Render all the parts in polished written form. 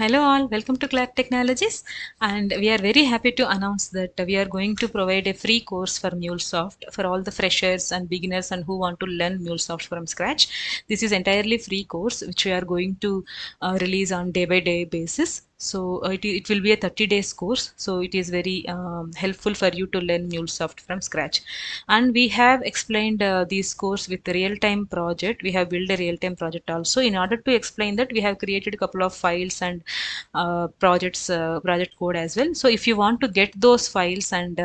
Hello all, welcome to Clark Technologies, and we are very happy to announce that we are going to provide a free course for MuleSoft for all the freshers and beginners and who want to learn MuleSoft from scratch. This is entirely free course which we are going to release on day by day basis. So it will be a 30 days course, so it is very helpful for you to learn MuleSoft from scratch. And we have explained this course with the real-time project. We have built a real-time project also. In order to explain that, we have created a couple of files and project code as well. So if you want to get those files and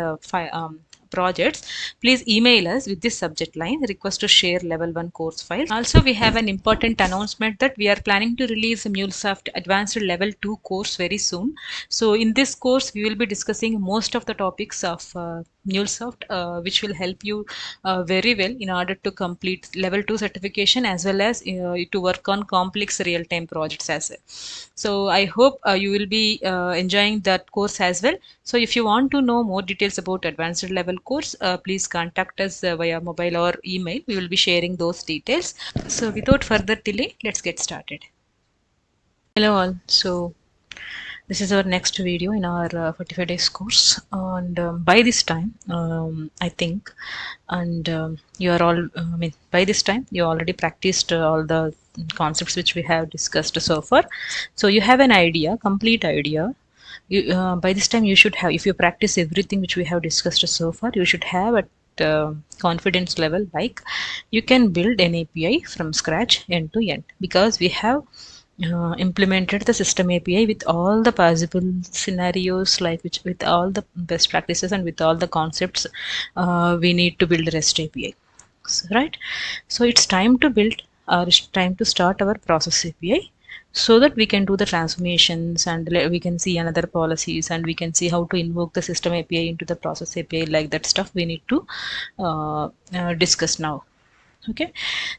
projects, please email us with this subject line: request to share level 1 course file. Also, we have an important announcement that we are planning to release a MuleSoft advanced level 2 course very soon. So in this course we will be discussing most of the topics of MuleSoft, which will help you very well in order to complete level 2 certification, as well as to work on complex real-time projects as well. So I hope you will be enjoying that course as well. So if you want to know more details about advanced level course, please contact us via mobile or email. We will be sharing those details. So without further delay, let's get started. Hello all. So this is our next video in our 45 days course, and by this time I think, and you are all I mean, by this time you already practiced all the concepts which we have discussed so far, so you have an idea, complete idea. By this time you should have, if you practice everything which we have discussed so far, you should have at confidence level like you can build an API from scratch end to end, because we have implemented the system API with all the possible scenarios, like which with all the best practices and with all the concepts we need to build REST API. So, right? So it's time to build, or it's time to start our process API, so that we can do the transformations and we can see another policies, and we can see how to invoke the system API into the process API. Like that stuff we need to discuss now. Okay,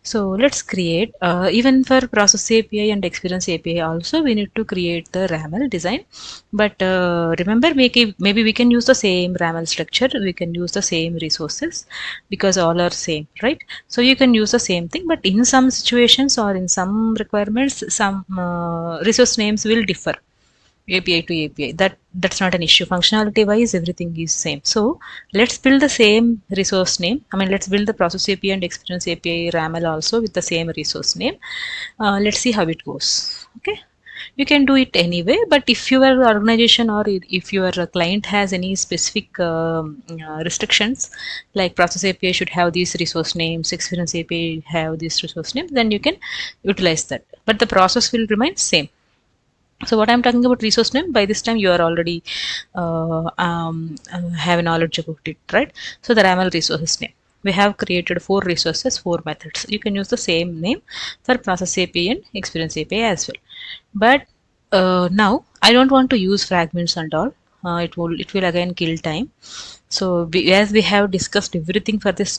so let's create even for process API and experience API also we need to create the RAML design. But remember, maybe we can use the same RAML structure, we can use the same resources, because all are same, right? So you can use the same thing, but in some situations or in some requirements, some resource names will differ. API to API, that's not an issue. Functionality wise everything is same. So let's build the same resource name. I mean, let's build the process API and experience API RAML also with the same resource name. Let's see how it goes. Okay, you can do it anyway, but if your organization or if your client has any specific restrictions, like process API should have these resource names, experience API have this resource name, then you can utilize that, but the process will remain same. So what I'm talking about resource name, by this time you are already have knowledge about it, right? So the RAML resources name, we have created 4 resources, 4 methods. You can use the same name for process API and experience API as well. But now I don't want to use fragments and all. It will again kill time. So as we have discussed everything for this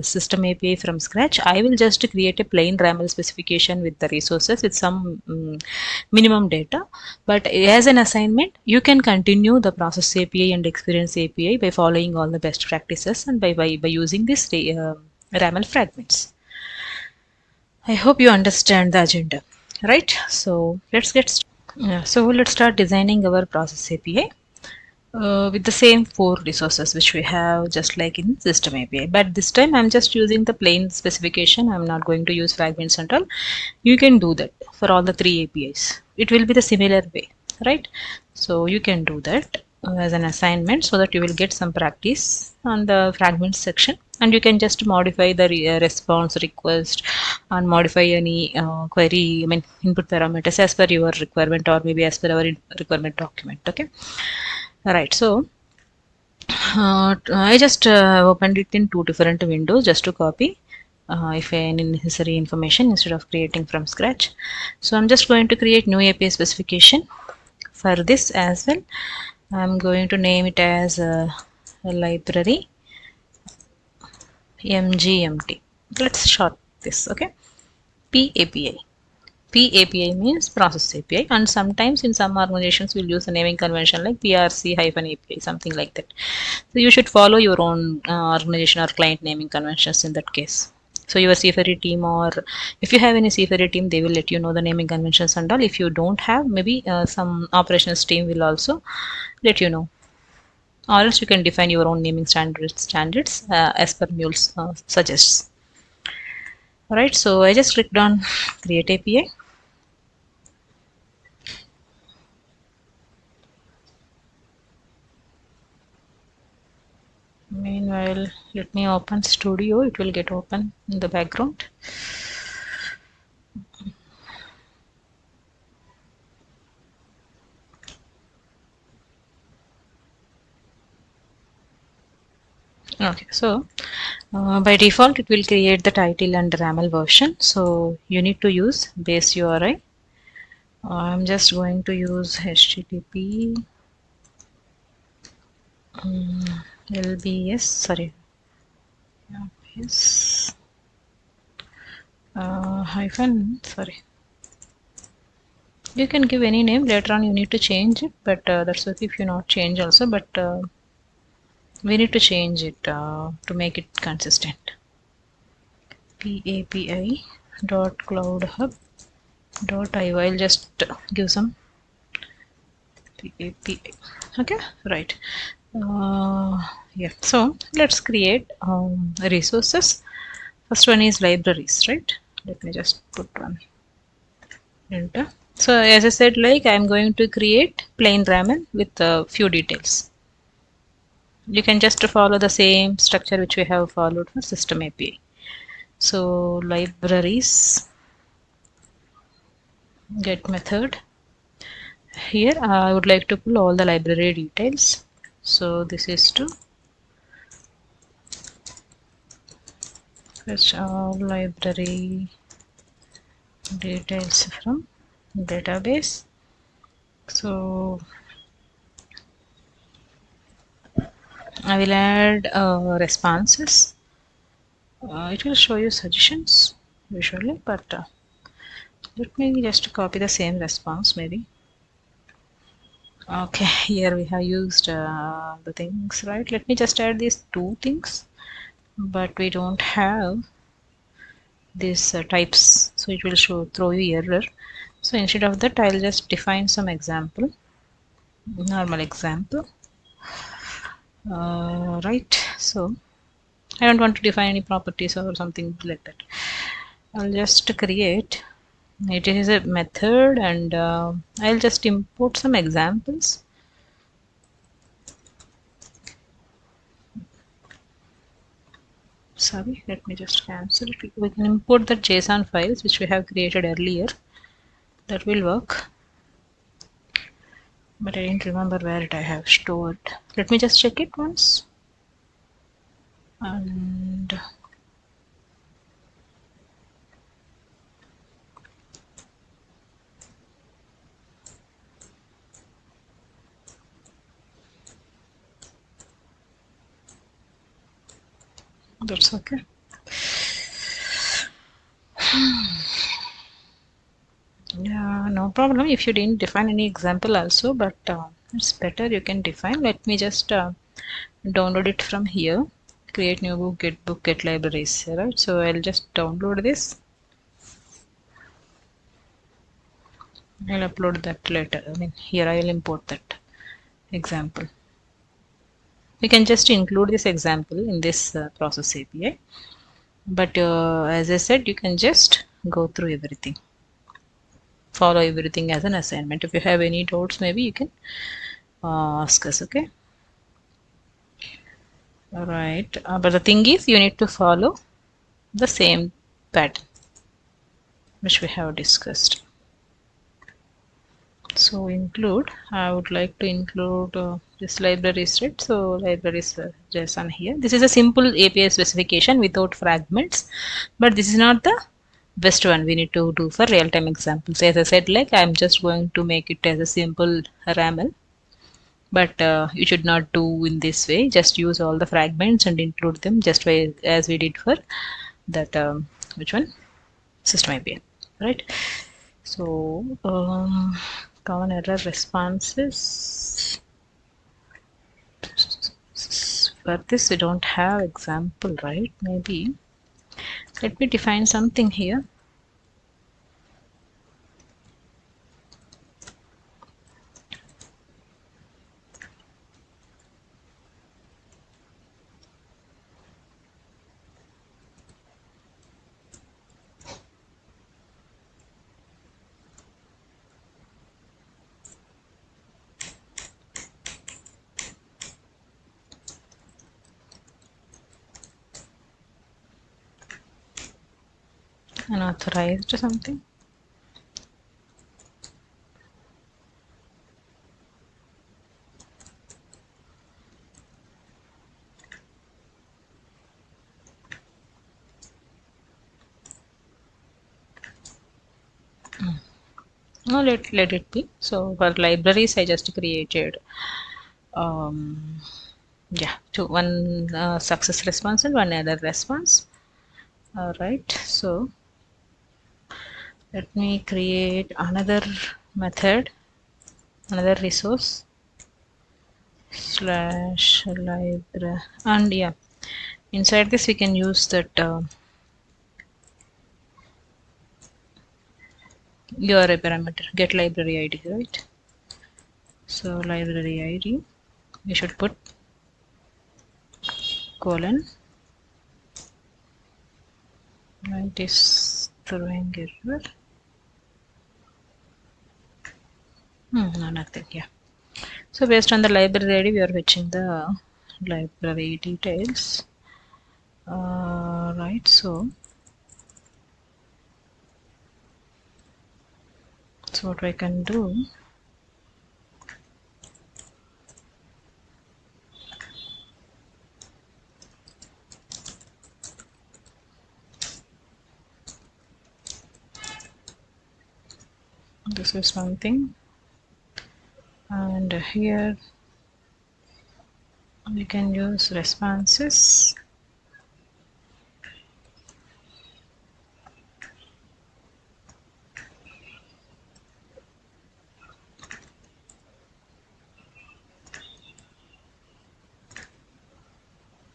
system API from scratch, I will just create a plain RAML specification with the resources with some minimum data. But as an assignment, you can continue the process API and experience API by following all the best practices and by using this RAML fragments. I hope you understand the agenda, right? So let's get started. So let's start designing our process API. With the same 4 resources which we have just like in system API, but this time I'm just using the plain specification. I'm not going to use fragments and all. You can do that for all the 3 APIs. It will be the similar way, right? So you can do that as an assignment, so that you will get some practice on the fragments section, and you can just modify the response request and modify any query, I mean input parameters as per your requirement, or maybe as per our requirement document. Okay. Right, so I just opened it in 2 different windows just to copy if any necessary information instead of creating from scratch. So I'm just going to create new API specification for this as well. I'm going to name it as a library MGMT. Let's short this, okay? PAPI. PAPI means process API, and sometimes in some organizations will use a naming convention like PRC-API, something like that. So you should follow your own organization or client naming conventions in that case. So your CFRE team, or if you have any CFRE team, they will let you know the naming conventions and all. If you don't have, maybe some operations team will also let you know. Or else you can define your own naming standards as per Mule's suggests. Alright, so I just clicked on create API. Meanwhile, let me open Studio. It will get open in the background. Okay, so by default, it will create the title and RAML version. So you need to use base URI. I'm just going to use HTTP LBS, sorry, yes, hyphen, sorry. You can give any name, later on you need to change it, but that's okay if you not change also, but we need to change it to make it consistent. PAPI dot cloud hub dot io. I'll just give some PAPI. Okay, right. Yeah, so let's create resources. First one is libraries, right? Let me just put one enter. So as I said, like I'm going to create plain RAML with a few details. You can just follow the same structure which we have followed for system API. So libraries get method. Here I would like to pull all the library details. So this is to fetch all library details from database. So I will add responses. It will show you suggestions usually, but let me just copy the same response maybe. Okay, here we have used the things, right? Let me just add these two things, but we don't have these types, so it will throw you error. So instead of that, I'll just define some example, normal example. Right, so I don't want to define any properties or something like that. I'll just create, it is a method, and I'll just import some examples. Sorry, let me just cancel it. We can import the JSON files which we have created earlier. That will work, but I didn't remember where it I have stored. Let me just check it once. And that's okay. Yeah, no problem if you didn't define any example also, but it's better you can define. Let me just download it from here. Create new book, get libraries, right? So I'll just download this. I'll upload that later. I mean, here I will import that example. We can just include this example in this process API. But as I said, you can just go through everything. Follow everything as an assignment. If you have any doubts, maybe you can ask us, okay? Alright, but the thing is, you need to follow the same pattern which we have discussed. So include, I would like to include this libraries, right? So libraries JSON here. This is a simple API specification without fragments, but this is not the best one we need to do for real-time examples. As I said, like I'm just going to make it as a simple RAML, but you should not do in this way. Just use all the fragments and include them just as we did for that which one, system API, right? So common error responses, for this we don't have example, right? Maybe Let me define something here. Unauthorized or something. No, let it be. So for libraries, I just created um, yeah, one success response and one error response. All right. So let me create another method, another resource slash library, and yeah, inside this we can use that URI parameter get library ID, right? So library ID, we should put colon. It is throwing error. No, nothing. Yeah. So based on the library ID, we are fetching the library details. Right. So what I can do, this is one thing, and here we can use responses.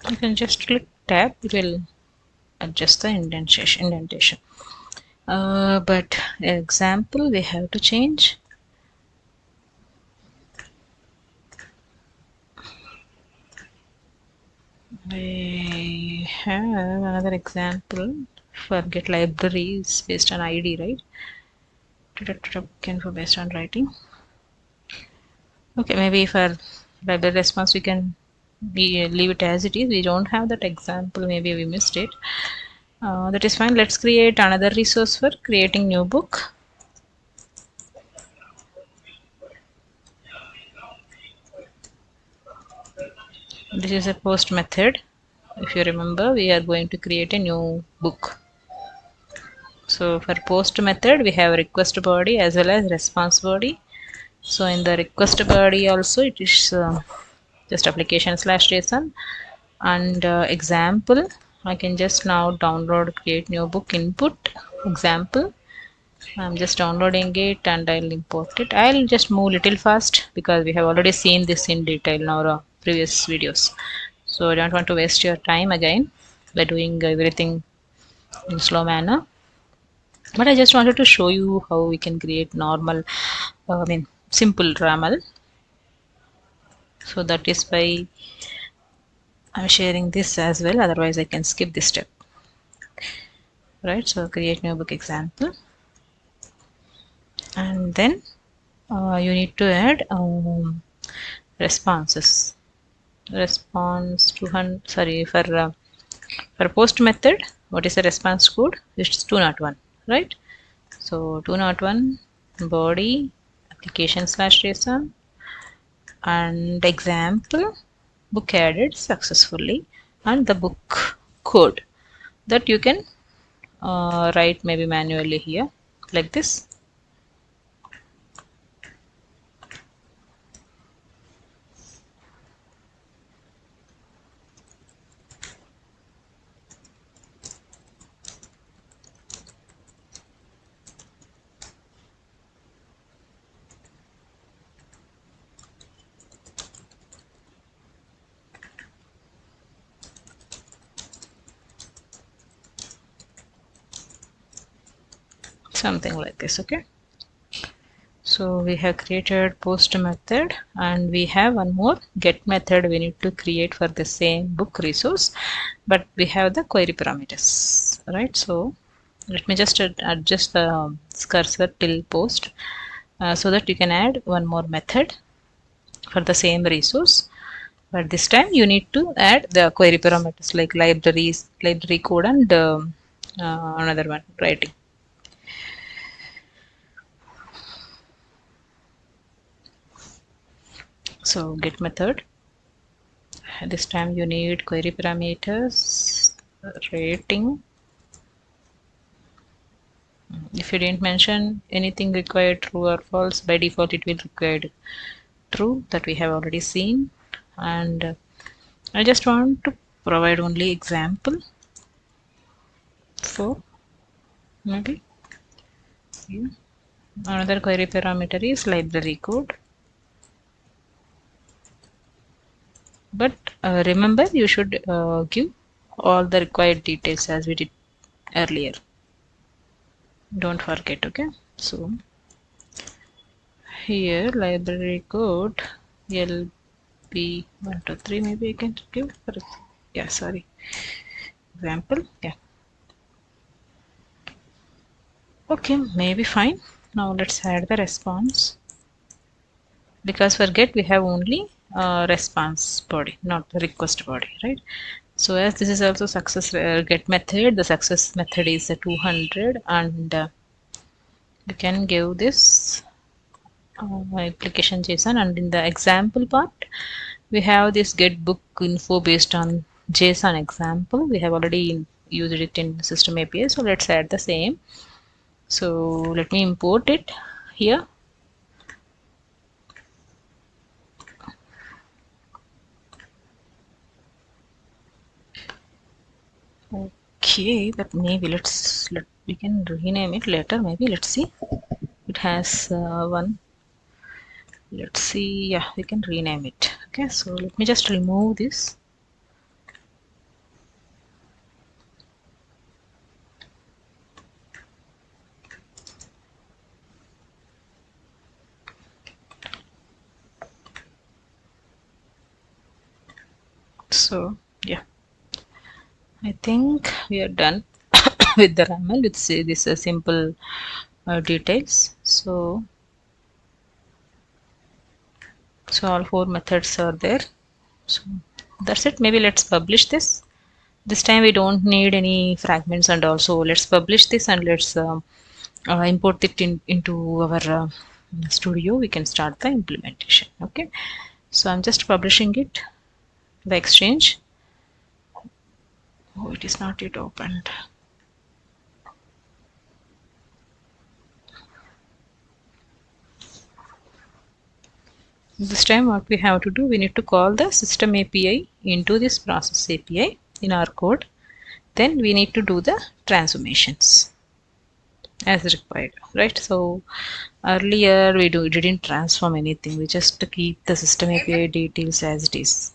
You can just click tab, it will adjust the indentation. But example we have to change. We have another example for get libraries based on ID, right? Info based on writing. Okay, maybe for library response we can leave it as it is. We don't have that example, maybe we missed it. That is fine. Let's create another resource for creating new book. This is a post method. If you remember, we are going to create a new book. So for post method, we have request body as well as response body. So in the request body also, it is just application slash JSON and example. I can just now download create new book input example. I'm just downloading it and I'll import it. I'll just move little fast because we have already seen this in detail in our previous videos. So I don't want to waste your time again by doing everything in slow manner. But I just wanted to show you how we can create normal, simple RAML. So that is why I'm sharing this as well. Otherwise, I can skip this step. Right. So create new book example, and then you need to add responses. Response 200. Sorry for post method. What is the response code? It's 201. Right. So 201 body application slash JSON and example book added successfully and the book code that you can write maybe manually here like this. something like this. Okay, so we have created post method, and we have one more get method we need to create for the same book resource, but we have the query parameters, right? So let me just adjust the cursor till post, so that you can add one more method for the same resource, but this time you need to add the query parameters like library code, and another one writing. So get method, this time you need query parameters, rating. If you didn't mention anything required true or false, by default it will require true, that we have already seen. And I just want to provide only example for maybe. Yeah. Another query parameter is library code, but remember you should give all the required details as we did earlier. Don't forget. Okay, so here library code LB123, maybe I can give for, yeah, sorry, example. Yeah, okay, maybe fine. Now let's add the response, because for get we have only response body, not the request body, right? So as this is also success get method, the success method is 200, and you can give this application JSON, and in the example part we have this get book info based on JSON example. We have already used it in system API, so let's add the same. So let me import it here. Okay, but maybe we can rename it later. Maybe let's see. It has one. Let's see. Yeah, we can rename it. Okay, so let me just remove this. So yeah, I think we are done with the RAML. Let's say this simple details. So all four methods are there. So that's it. Maybe let's publish this. This time we don't need any fragments, and also let's publish this, and let's import it into our studio. We can start the implementation. Okay, so I'm just publishing it, the exchange. Oh, it is not yet opened. This time what we have to do, we need to call the system API into this process API in our code. Then we need to do the transformations as required, right? So earlier we didn't transform anything. We just keep the system API details as it is.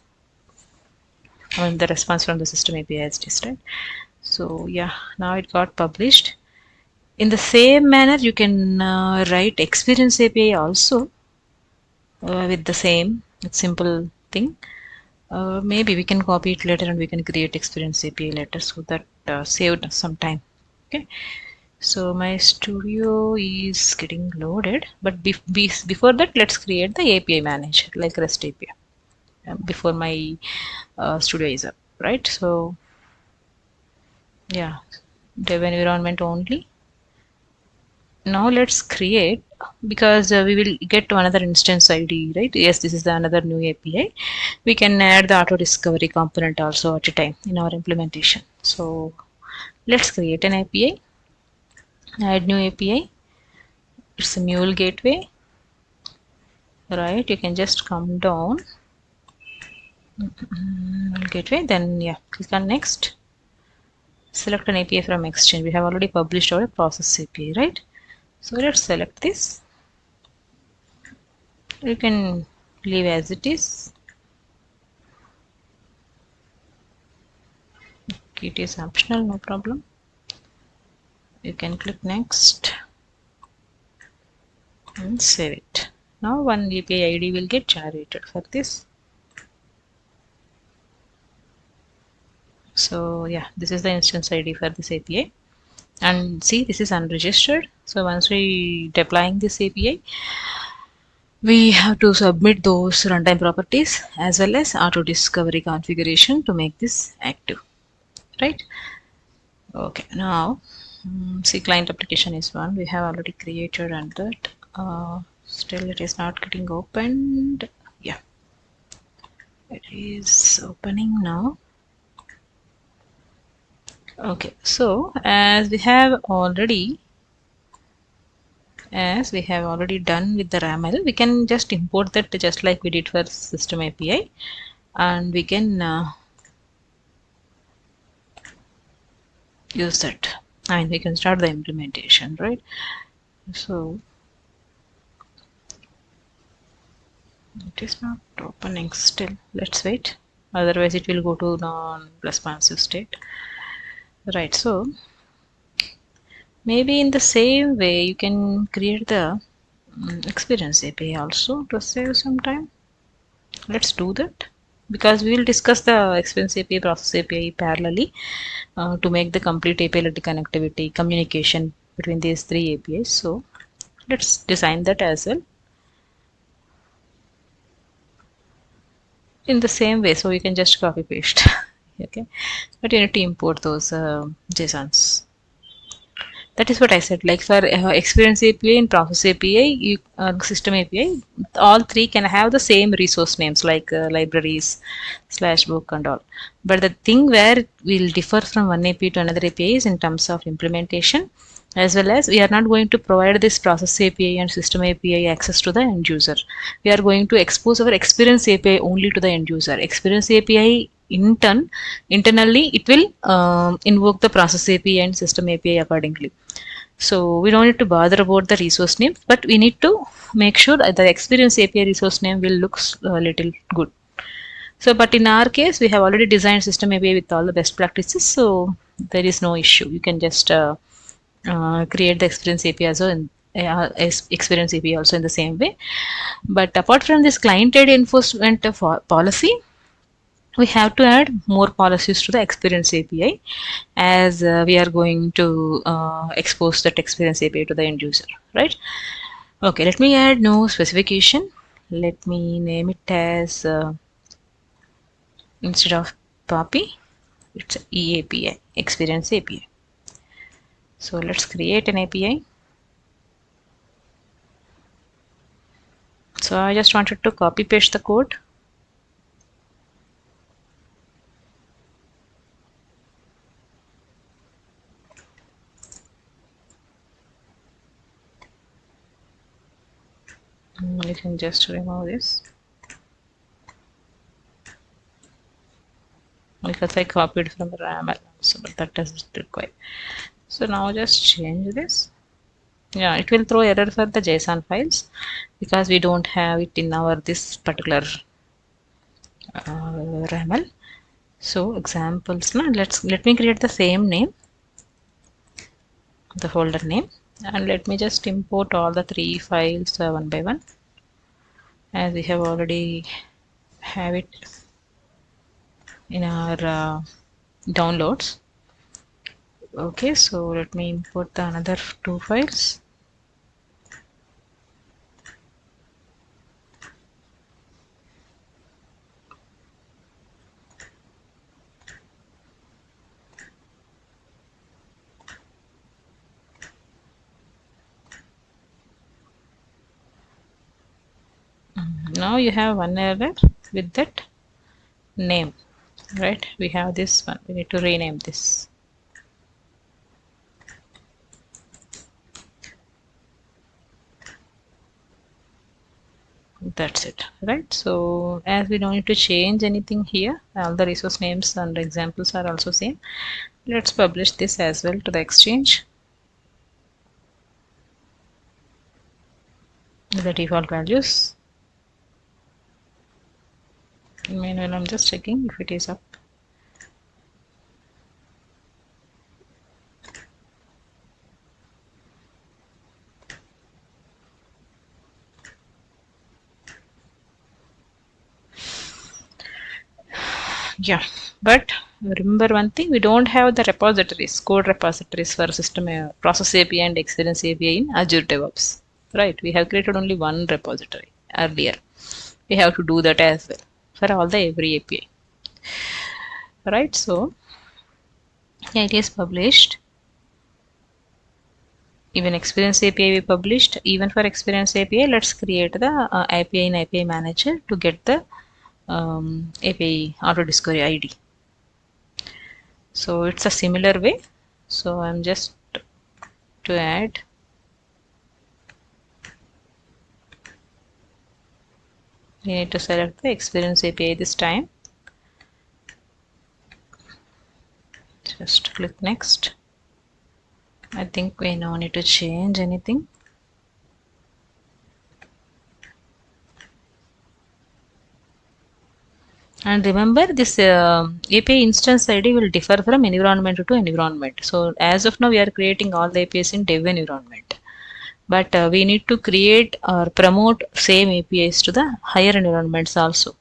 I mean the response from the system API as it is, right? So yeah, now it got published. In the same manner, you can write experience API also with the same simple thing. Maybe we can copy it later and we can create experience API later, so that saved some time. Okay, so my studio is getting loaded, but before that let's create the API manager like REST API before my studio is up, right? So yeah, dev environment only. Now let's create, because we will get to another instance ID, right? Yes, this is the another new API. We can add the auto discovery component also at a time in our implementation. So let's create an API, add new API. It's a Mule gateway, right? You can just come down, Mule gateway, then yeah, click on next. Select an API from Exchange. We have already published our process API, right? So let's select this. You can leave as it is. It is optional, no problem. You can click next. and save it. Now one API ID will get generated for this. So yeah, this is the instance ID for this API. And see, this is unregistered. So once we deploying this API, we have to submit those runtime properties as well as auto discovery configuration to make this active, right? Okay, now see, client application is one we have already created, and that still it is not getting opened. Yeah, it is opening now. Okay, so as we have already done with the RAML, we can just import that just like we did for system API, and we can use that, and we can start the implementation, right? So it is not opening still. Let's wait. Otherwise, it will go to non-responsive state. Right. So maybe in the same way, you can create the experience API also to save some time. Let's do that because we will discuss the experience API, process API parallelly to make the complete API connectivity communication between these three APIs. So let's design that as well in the same way. So you can just copy paste. Okay, but you need to import those JSONs. That is what I said. Like for experience API and process API, system API, all three can have the same resource names like libraries, slash book and all. But the thing where we'll differ from one API to another API is in terms of implementation, as well as we are not going to provide this process API and system API access to the end user. We are going to expose our experience API only to the end user. Experience API internally it will invoke the process API and system API accordingly. So we don't need to bother about the resource name, but we need to make sure that the experience API resource name will look a little good. So, but in our case, we have already designed system API with all the best practices, so there is no issue. You can just create the experience API also in experience API also in the same way. But apart from this client-side enforcement policy, we have to add more policies to the experience API as we are going to expose that experience API to the end user, right? Okay, let me add no specification. Let me name it as instead of PAPI, it's EAPI, experience API. So let's create an API. So I just wanted to copy paste the code. You can just remove this because I copied from the RAML, so but that doesn't require. So now just change this. Yeah, it will throw error for the JSON files because we don't have it in our this particular RAML. So examples. Now let me create the same name, the folder name, and let me just import all the three files one by one, as we have already have it in our downloads. Okay, so let me import the another two files. Now you have one error with that name, right? We have this one. We need to rename this. That's it, right? So as we don't need to change anything here, all the resource names and examples are also same. Let's publish this as well to the exchange. The default values. Meanwhile, I'm just checking if it is up. Yeah, but remember one thing, we don't have the repositories, code repositories for system process API and experience API in Azure DevOps. Right, we have created only one repository earlier. We have to do that as well for all the every API. Right, so yeah, it is published. Even experience API we published. Even for experience API, let's create the API in API manager to get the API auto discovery ID. So it's a similar way. So I'm just to add, we need to select the experience API this time. Just click next. I think we no need to change anything. And remember, this API instance ID will differ from environment to environment. So as of now, we are creating all the APIs in dev environment. But we need to create or promote same APIs to the higher environments also.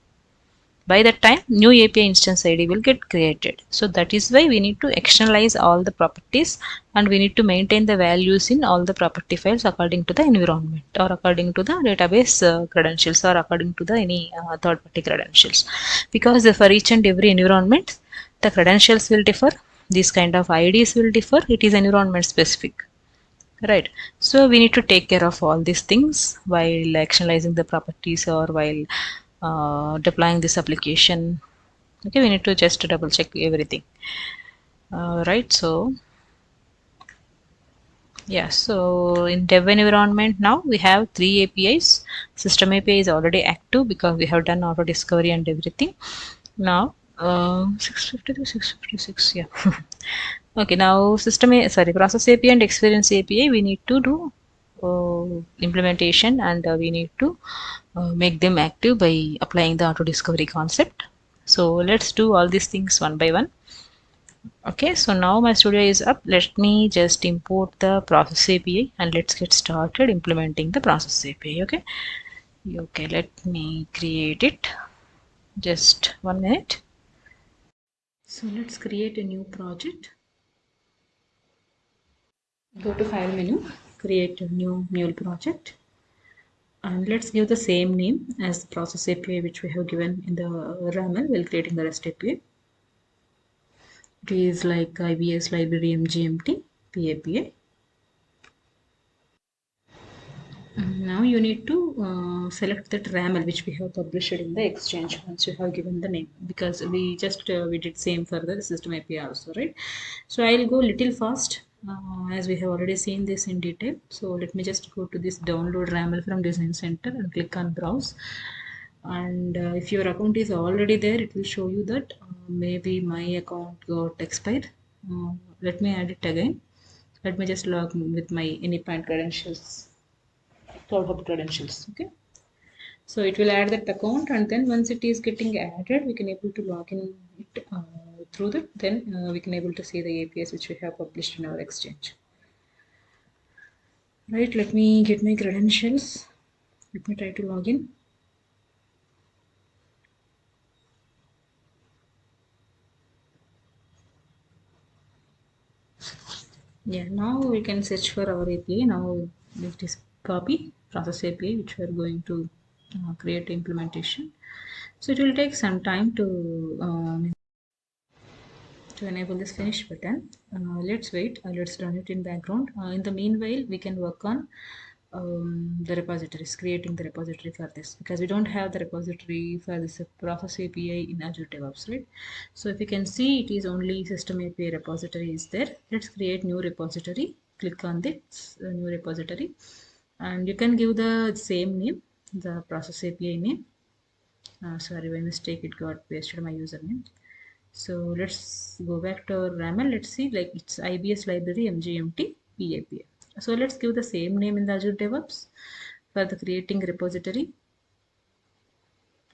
By that time, new API instance ID will get created. So that is why we need to externalize all the properties, and we need to maintain the values in all the property files according to the environment or according to the database credentials or according to the any third party credentials. Because for each and every environment, the credentials will differ. These kind of IDs will differ. It is environment specific. Right. So we need to take care of all these things while actionalizing the properties or while deploying this application. Okay, we need to just double check everything. Right. So yeah. So in dev environment now we have three APIs. System API is already active because we have done auto discovery and everything. Now 652, 656. Yeah. Okay, now sorry, process API and experience API, we need to do implementation, and we need to make them active by applying the auto discovery concept. So let's do all these things one by one. Okay, so now my studio is up. Let me just import the process API and let's get started implementing the process API. Okay, let me create it. Just 1 minute. So let's create a new project. Go to file menu, create a new Mule project, and let's give the same name as the process API which we have given in the RAML while creating the REST API. It is like IBS library MGMT PAPI. Now you need to select that RAML which we have published in the exchange once you have given the name, because we just we did same for the system API also, right? So I'll go little fast as we have already seen this in detail. So let me just go to this download RAML from Design Center and click on browse. And if your account is already there, it will show you that maybe my account got expired. Let me add it again. Let me just log in with my Anypoint credentials, cloud hub credentials. Okay, so it will add that account, and then once it is getting added, we can able to log in it through that. Then we can able to see the APIs which we have published in our exchange. Right, let me get my credentials. Let me try to log in. Yeah, now we can search for our API. Now it is copy process API which we are going to create implementation. So it will take some time to enable this finish button. Let's wait. Let's run it in background. In the meanwhile, we can work on the repositories, creating the repository for this, because we don't have the repository for this process API in Azure DevOps, right? So if you can see, it is only system API repository is there. Let's create new repository. Click on this new repository, and you can give the same name, the process API name. Sorry, by mistake it got pasted my username. So let's go back to our RAML. Let's see, like it's IBS library MGMT PAPI. So let's give the same name in the Azure DevOps for the creating repository.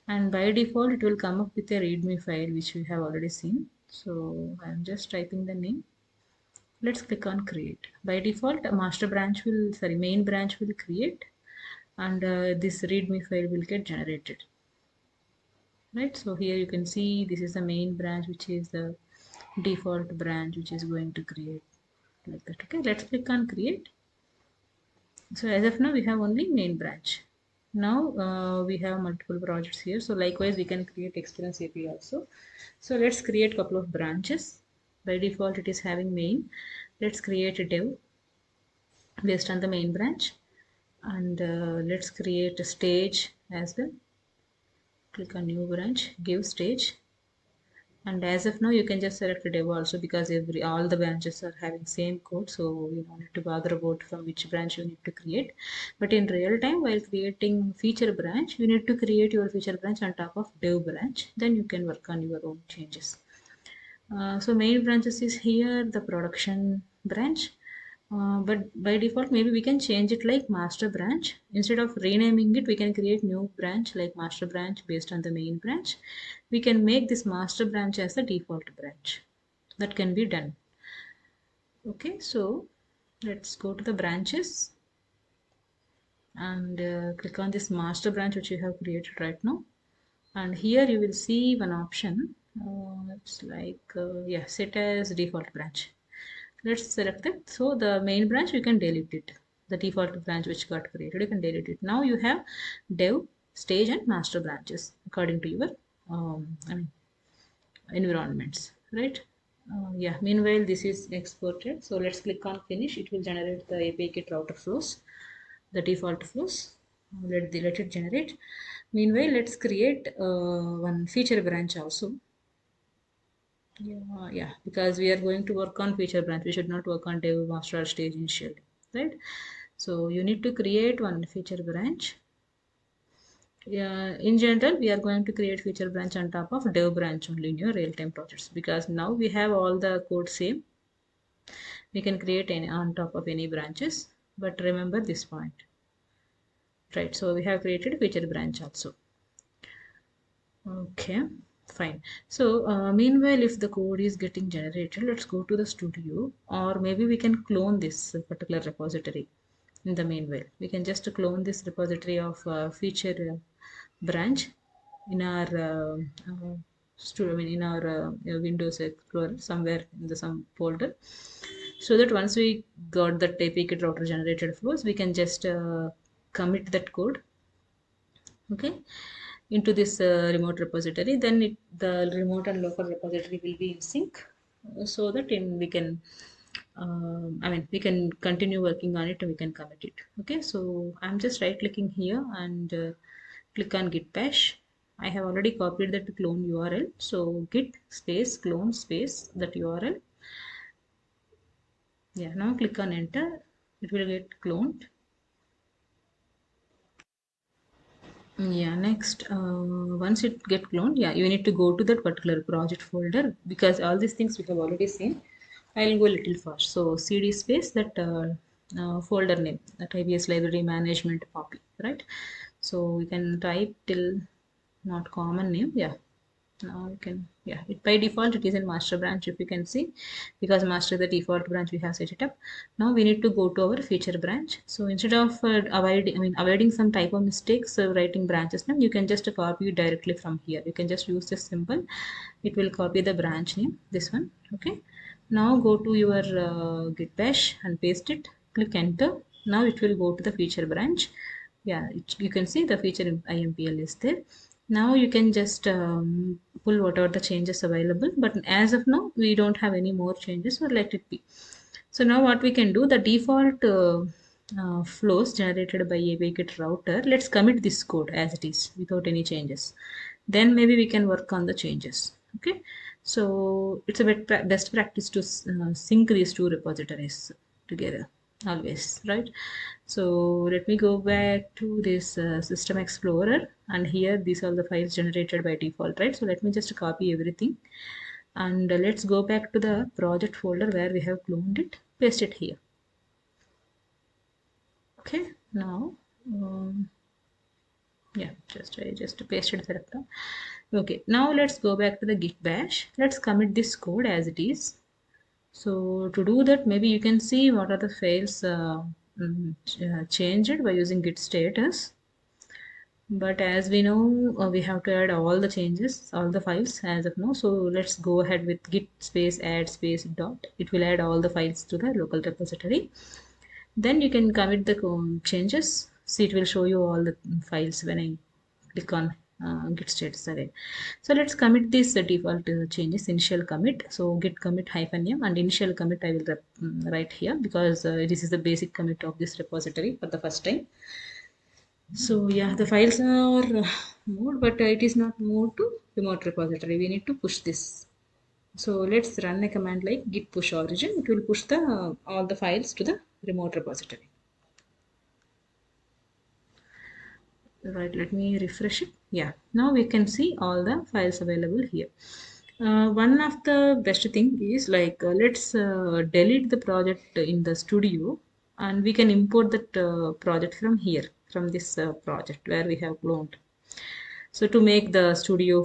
And by default, it will come up with a README file which we have already seen. So I'm just typing the name. Let's click on create. By default, a main branch will create, and this README file will get generated. right? So here you can see this is the main branch, which is the default branch, which is going to create like that. Okay, let's click on create. So as of now we have only main branch. Now we have multiple projects here, so likewise we can create experience API also. So let's create couple of branches. By default it is having main. Let's create a dev based on the main branch, and let's create a stage as well. Click on new branch, give stage, and as of now you can just select dev also, because every all the branches are having same code, so you don't need to bother about from which branch you need to create. But in real time, while creating feature branch, you need to create your feature branch on top of dev branch, then you can work on your own changes. So main branches is here the production branch, but by default maybe we can change it like master branch. Instead of renaming it, we can create new branch like master branch based on the main branch. We can make this master branch as the default branch. That can be done. Okay, so let's go to the branches and click on this master branch which you have created right now. And here you will see one option. It's like yeah, set as default branch. Let's select it. So the main branch you can delete it. The default branch which got created, you can delete it. Now you have dev, stage, and master branches according to your I mean, environments, right? Yeah. Meanwhile, this is exported. So let's click on finish. It will generate the API kit router flows, the default flows. Let it generate. Meanwhile, let's create one feature branch also. Yeah, because we are going to work on feature branch. We should not work on dev master stage initially, right? So you need to create one feature branch. Yeah, in general, we are going to create feature branch on top of dev branch only in your real-time projects, because now we have all the code same. We can create any on top of any branches, but remember this point, right? So we have created feature branch also. Okay, fine. So, meanwhile, if the code is getting generated, let's go to the studio, or maybe we can clone this particular repository in the meanwhile. We can just clone this repository of feature branch in our studio, I mean, in our Windows Explorer somewhere in the some folder, so that once we got the API router generated flows, we can just commit that code, okay, into this remote repository. Then the remote and local repository will be in sync, so that we can I mean we can continue working on it and we can commit it. Okay, so I'm just right clicking here and click on git bash. I have already copied that clone URL, so git space clone space that URL. Yeah, now click on enter. It will get cloned. Yeah, next, once it get cloned, yeah, you need to go to that particular project folder, because all these things we have already seen. I'll go a little fast. So cd space that folder name, that IBS library management copy, right? So we can type till not common name, yeah. Now you can, yeah, it by default it is in master branch, if you can see, because master is the default branch we have set it up. Now we need to go to our feature branch. So instead of avoiding some typo mistakes writing branches name, you can just copy it directly from here. You can just use this symbol. It will copy the branch name, this one. Okay, now go to your git bash and paste it. Click enter. Now it will go to the feature branch. Yeah, you can see the feature IMPL is there. Now you can just pull whatever the changes available, but as of now we don't have any more changes, so let it be. So now what we can do, the default flows generated by API Kit router, let's commit this code as it is without any changes. Then maybe we can work on the changes. Okay, so it's a best practice to sync these two repositories together always, right? So let me go back to this system explorer, and here these are the files generated by default, right? So let me just copy everything, and let's go back to the project folder where we have cloned it, paste it here. Okay, now yeah, I just pasted the rectum. Okay, now let's go back to the git bash. Let's commit this code as it is. So to do that, maybe you can see what are the files changed by using git status. But as we know, we have to add all the changes, all the files as of now. So let's go ahead with git space add space dot. It will add all the files to the local repository. Then you can commit the changes. See, it will show you all the files when I click on git status again. So let's commit these default changes, initial commit. So git commit hyphen m and initial commit I will write here because this is the basic commit of this repository for the first time. So yeah, the files are moved, but it is not moved to remote repository. We need to push this. So let's run a command like git push origin. It will push the all the files to the remote repository. Right, let me refresh it. Yeah, now we can see all the files available here. One of the best thing is like let's delete the project in the studio and we can import that project from here, from this project where we have cloned. So to make the studio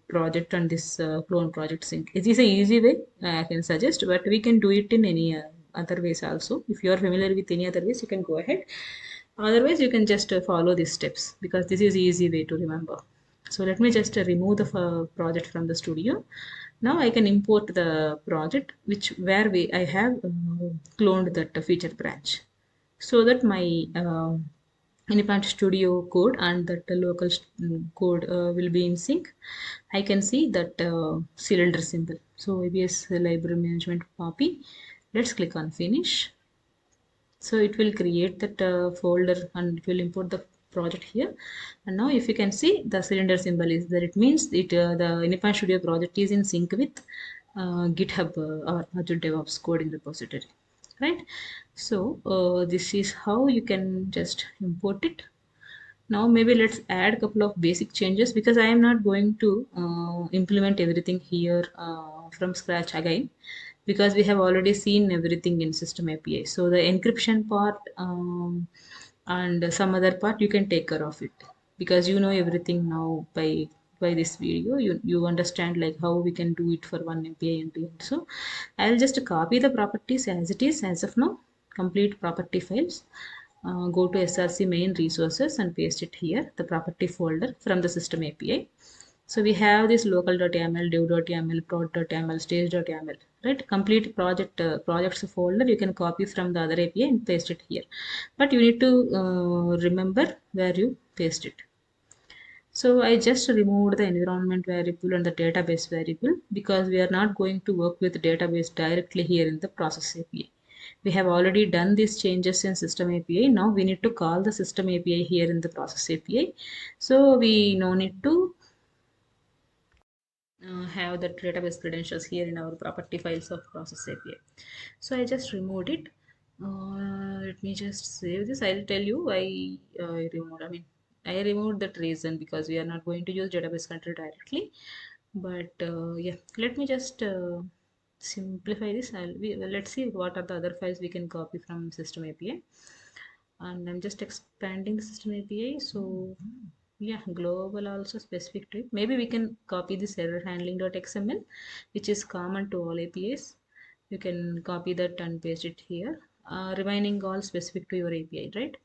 project and this clone project sync, it is a easy way I can suggest, but we can do it in any other ways also. If you are familiar with any other ways, you can go ahead. Otherwise, you can just follow these steps because this is easy way to remember. So let me just remove the project from the studio. Now I can import the project which where we I have cloned that feature branch so that my Anypoint Studio code and that the local code will be in sync. I can see that cylinder symbol. So ABS library management copy. Let's click on finish. So it will create that folder and it will import the project here. And now if you can see the cylinder symbol is there, it means the Anypoint Studio project is in sync with GitHub or Azure DevOps coding repository, right? So this is how you can just import it. Now maybe let's add a couple of basic changes because I am not going to implement everything here from scratch again because we have already seen everything in system API. So the encryption part and some other part you can take care of it because you know everything now by this video. You understand like how we can do it for one API and end. So I'll just copy the properties as it is as of now. Complete property files, go to src main resources and paste it here, the property folder from the system API. So we have this local.yaml, dev.yaml, prod.yaml, stage.yaml, right? Complete projects folder you can copy from the other API and paste it here. But you need to remember where you paste it. So I just removed the environment variable and the database variable because we are not going to work with database directly here in the process API. We have already done these changes in system API. Now we need to call the system API here in the process API. So we no need to have the database credentials here in our property files of process API. So I just removed it. Let me just save this. I'll tell you why I removed. I removed that reason because we are not going to use database control directly. But yeah, let me just simplify this. Let's see what are the other files we can copy from system API. And I'm just expanding the system API. So yeah, global also specific to it. Maybe we can copy this error handling.xml, which is common to all APIs. You can copy that and paste it here, remaining all specific to your API, right?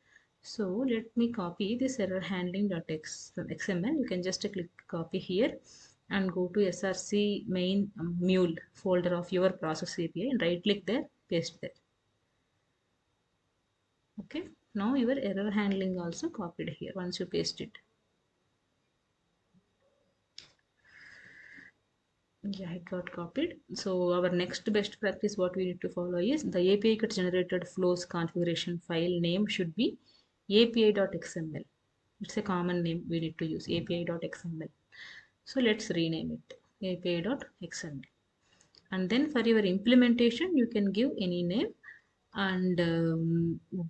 So let me copy this error handling.xml. You can just click copy here and go to src main mule folder of your process API and right click there, paste there. Okay, now your error handling also copied here once you paste it. Yeah, it got copied. So our next best practice what we need to follow is the API get generated flows configuration file name should be api.xml. It's a common name we need to use, api.xml. So let's rename it api.xml. And then for your implementation you can give any name, and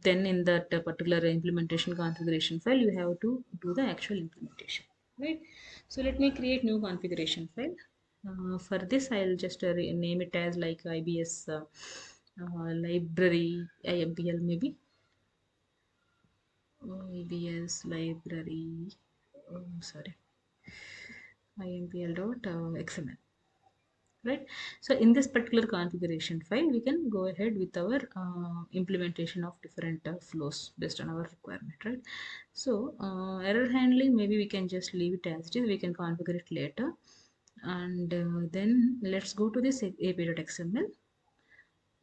then in that particular implementation configuration file you have to do the actual implementation, right? So let me create new configuration file. For this I'll just name it as like ibs library impl, maybe ibs library, sorry, impl.xml. right? So in this particular configuration file, we can go ahead with our implementation of different flows based on our requirement, right? So error handling, maybe we can just leave it as it is. We can configure it later. And then let's go to this api.xml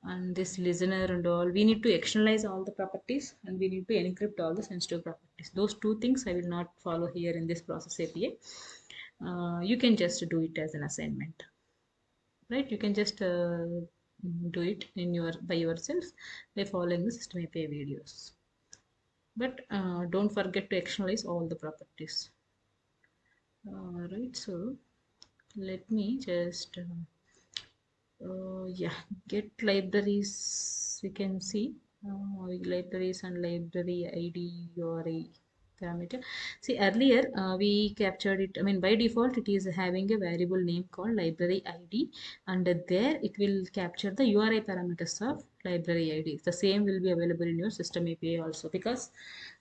and this listener and all. We need to externalize all the properties and we need to encrypt all the sensitive properties. Those two things I will not follow here in this process API. You can just do it as an assignment, right? You can just do it in your by yourself by following the system API videos. But don't forget to externalize all the properties. Right, so let me just yeah, get libraries. We can see libraries and library id URI parameter. See, earlier we captured it. I mean, by default it is having a variable name called library id, and there it will capture the URI parameters of library id. The same will be available in your system API also, because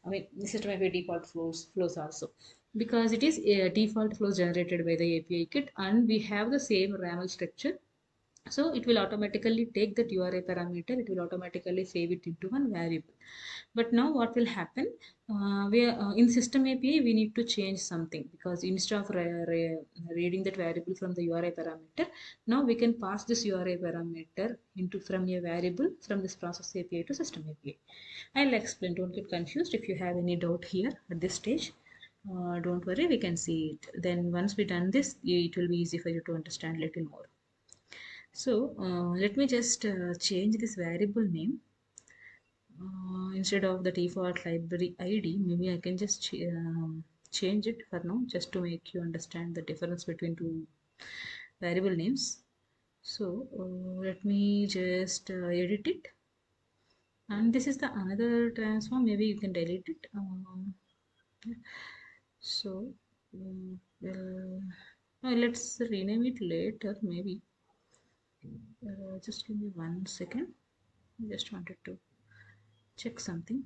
I mean the system API default flows also, because it is a default flows generated by the API kit, and we have the same RAML structure. So it will automatically take that URI parameter, it will automatically save it into one variable. But now what will happen, in system API we need to change something, because instead of reading that variable from the URI parameter, now we can pass this URI parameter into from a variable from this process API to system API. I'll explain, don't get confused. If you have any doubt here at this stage, don't worry, we can see it. Then once we done this, it will be easy for you to understand little more. So let me just change this variable name. Instead of the default library ID, maybe I can just change it for now, just to make you understand the difference between two variable names. So let me just edit it. And this is the another transform, maybe you can delete it. So well, let's rename it later, maybe. Just give me 1 second. I just wanted to check something.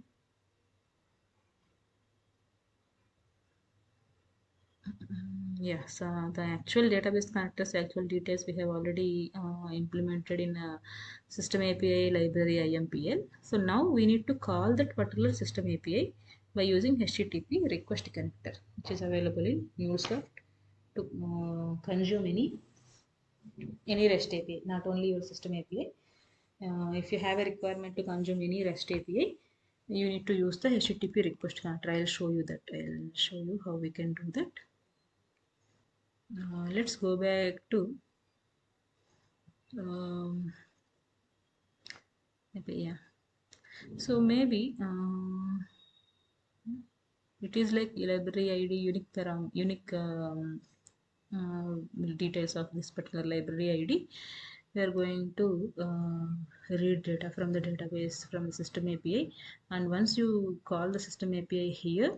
Yes, the actual database connectors, actual details we have already implemented in system API library IMPL. So now we need to call that particular system API by using HTTP request connector, which is available in MuleSoft to consume any REST API, not only your system API. If you have a requirement to consume any REST API, you need to use the HTTP request connector. I'll show you that. I'll show you how we can do that. Let's go back to um, maybe, yeah. So maybe it is like library ID unique details of this particular library ID. We are going to read data from the database from the system API, and once you call the system API here,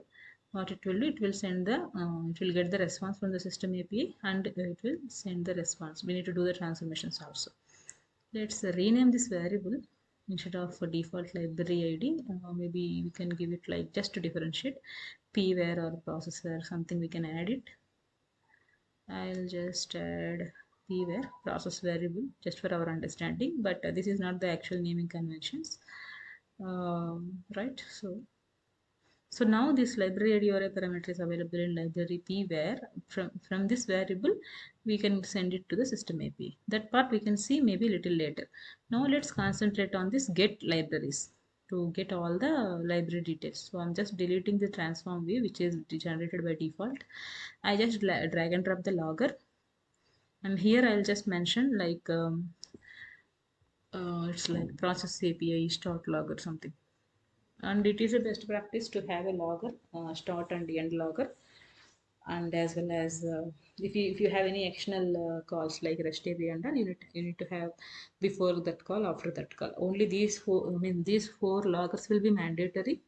what it will do, it will send the it will get the response from the system API, and it will send the response. We need to do the transformations also. Let's rename this variable. Instead of a default library ID, maybe we can give it like, just to differentiate, pware or processor, something we can add it. I'll just add pware process variable just for our understanding, but this is not the actual naming conventions, right? So now this library ID or a parameter is available in library p, where from this variable we can send it to the system API. That part we can see maybe a little later. Now let's concentrate on this get libraries to get all the library details. So I'm just deleting the transform view, which is generated by default. I just drag and drop the logger, and here I'll just mention like it's like process API start logger something. And it is a best practice to have a logger, start and end logger, and as well as if you have any external calls like REST API and all, you need to have before that call, after that call. Only these four, I mean these four loggers will be mandatory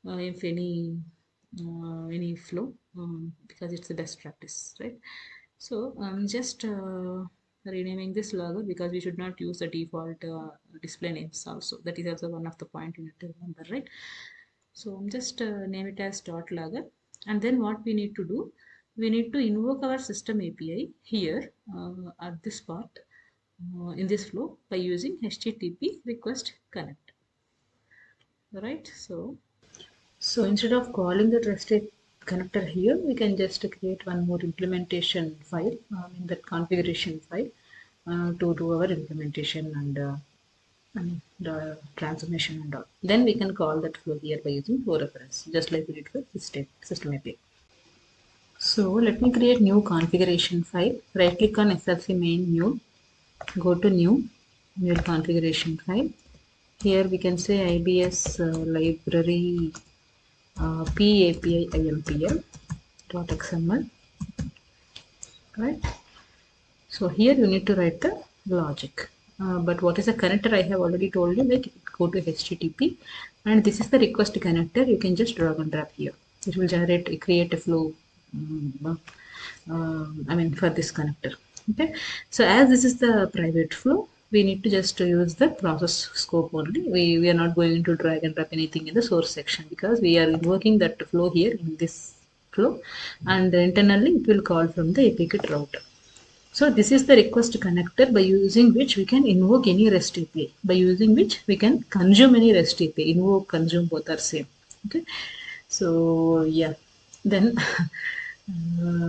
if any flow, because it's the best practice, right? So I'm just renaming this logger, because we should not use the default display names also. That is also one of the point you need to remember, right? So I'm just name it as dot logger, and then what we need to do, we need to invoke our system API here at this part in this flow by using HTTP request connect. Right, so instead of calling the REST connector here, we can just create one more implementation file in that configuration file to do our implementation and the transformation and all. Then we can call that flow here by using flow reference, just like we did for system API. So let me create new configuration file. Right click on SRC main new, go to new configuration file. Here we can say IBS library PAPI IMPL .xml, right? So here you need to write the logic. But what is a connector? I have already told you, like go to HTTP, and this is the request connector. You can just drag and drop here. It will create a flow. For this connector. Okay. So as this is the private flow, we need to just use the process scope only. We are not going to drag and drop anything in the source section because we are invoking that flow here in this flow, and internally it will call from the API router. So this is the request connector by using which we can invoke any REST API, by using which we can consume any REST API. Invoke, consume, both are same. Okay. So yeah, then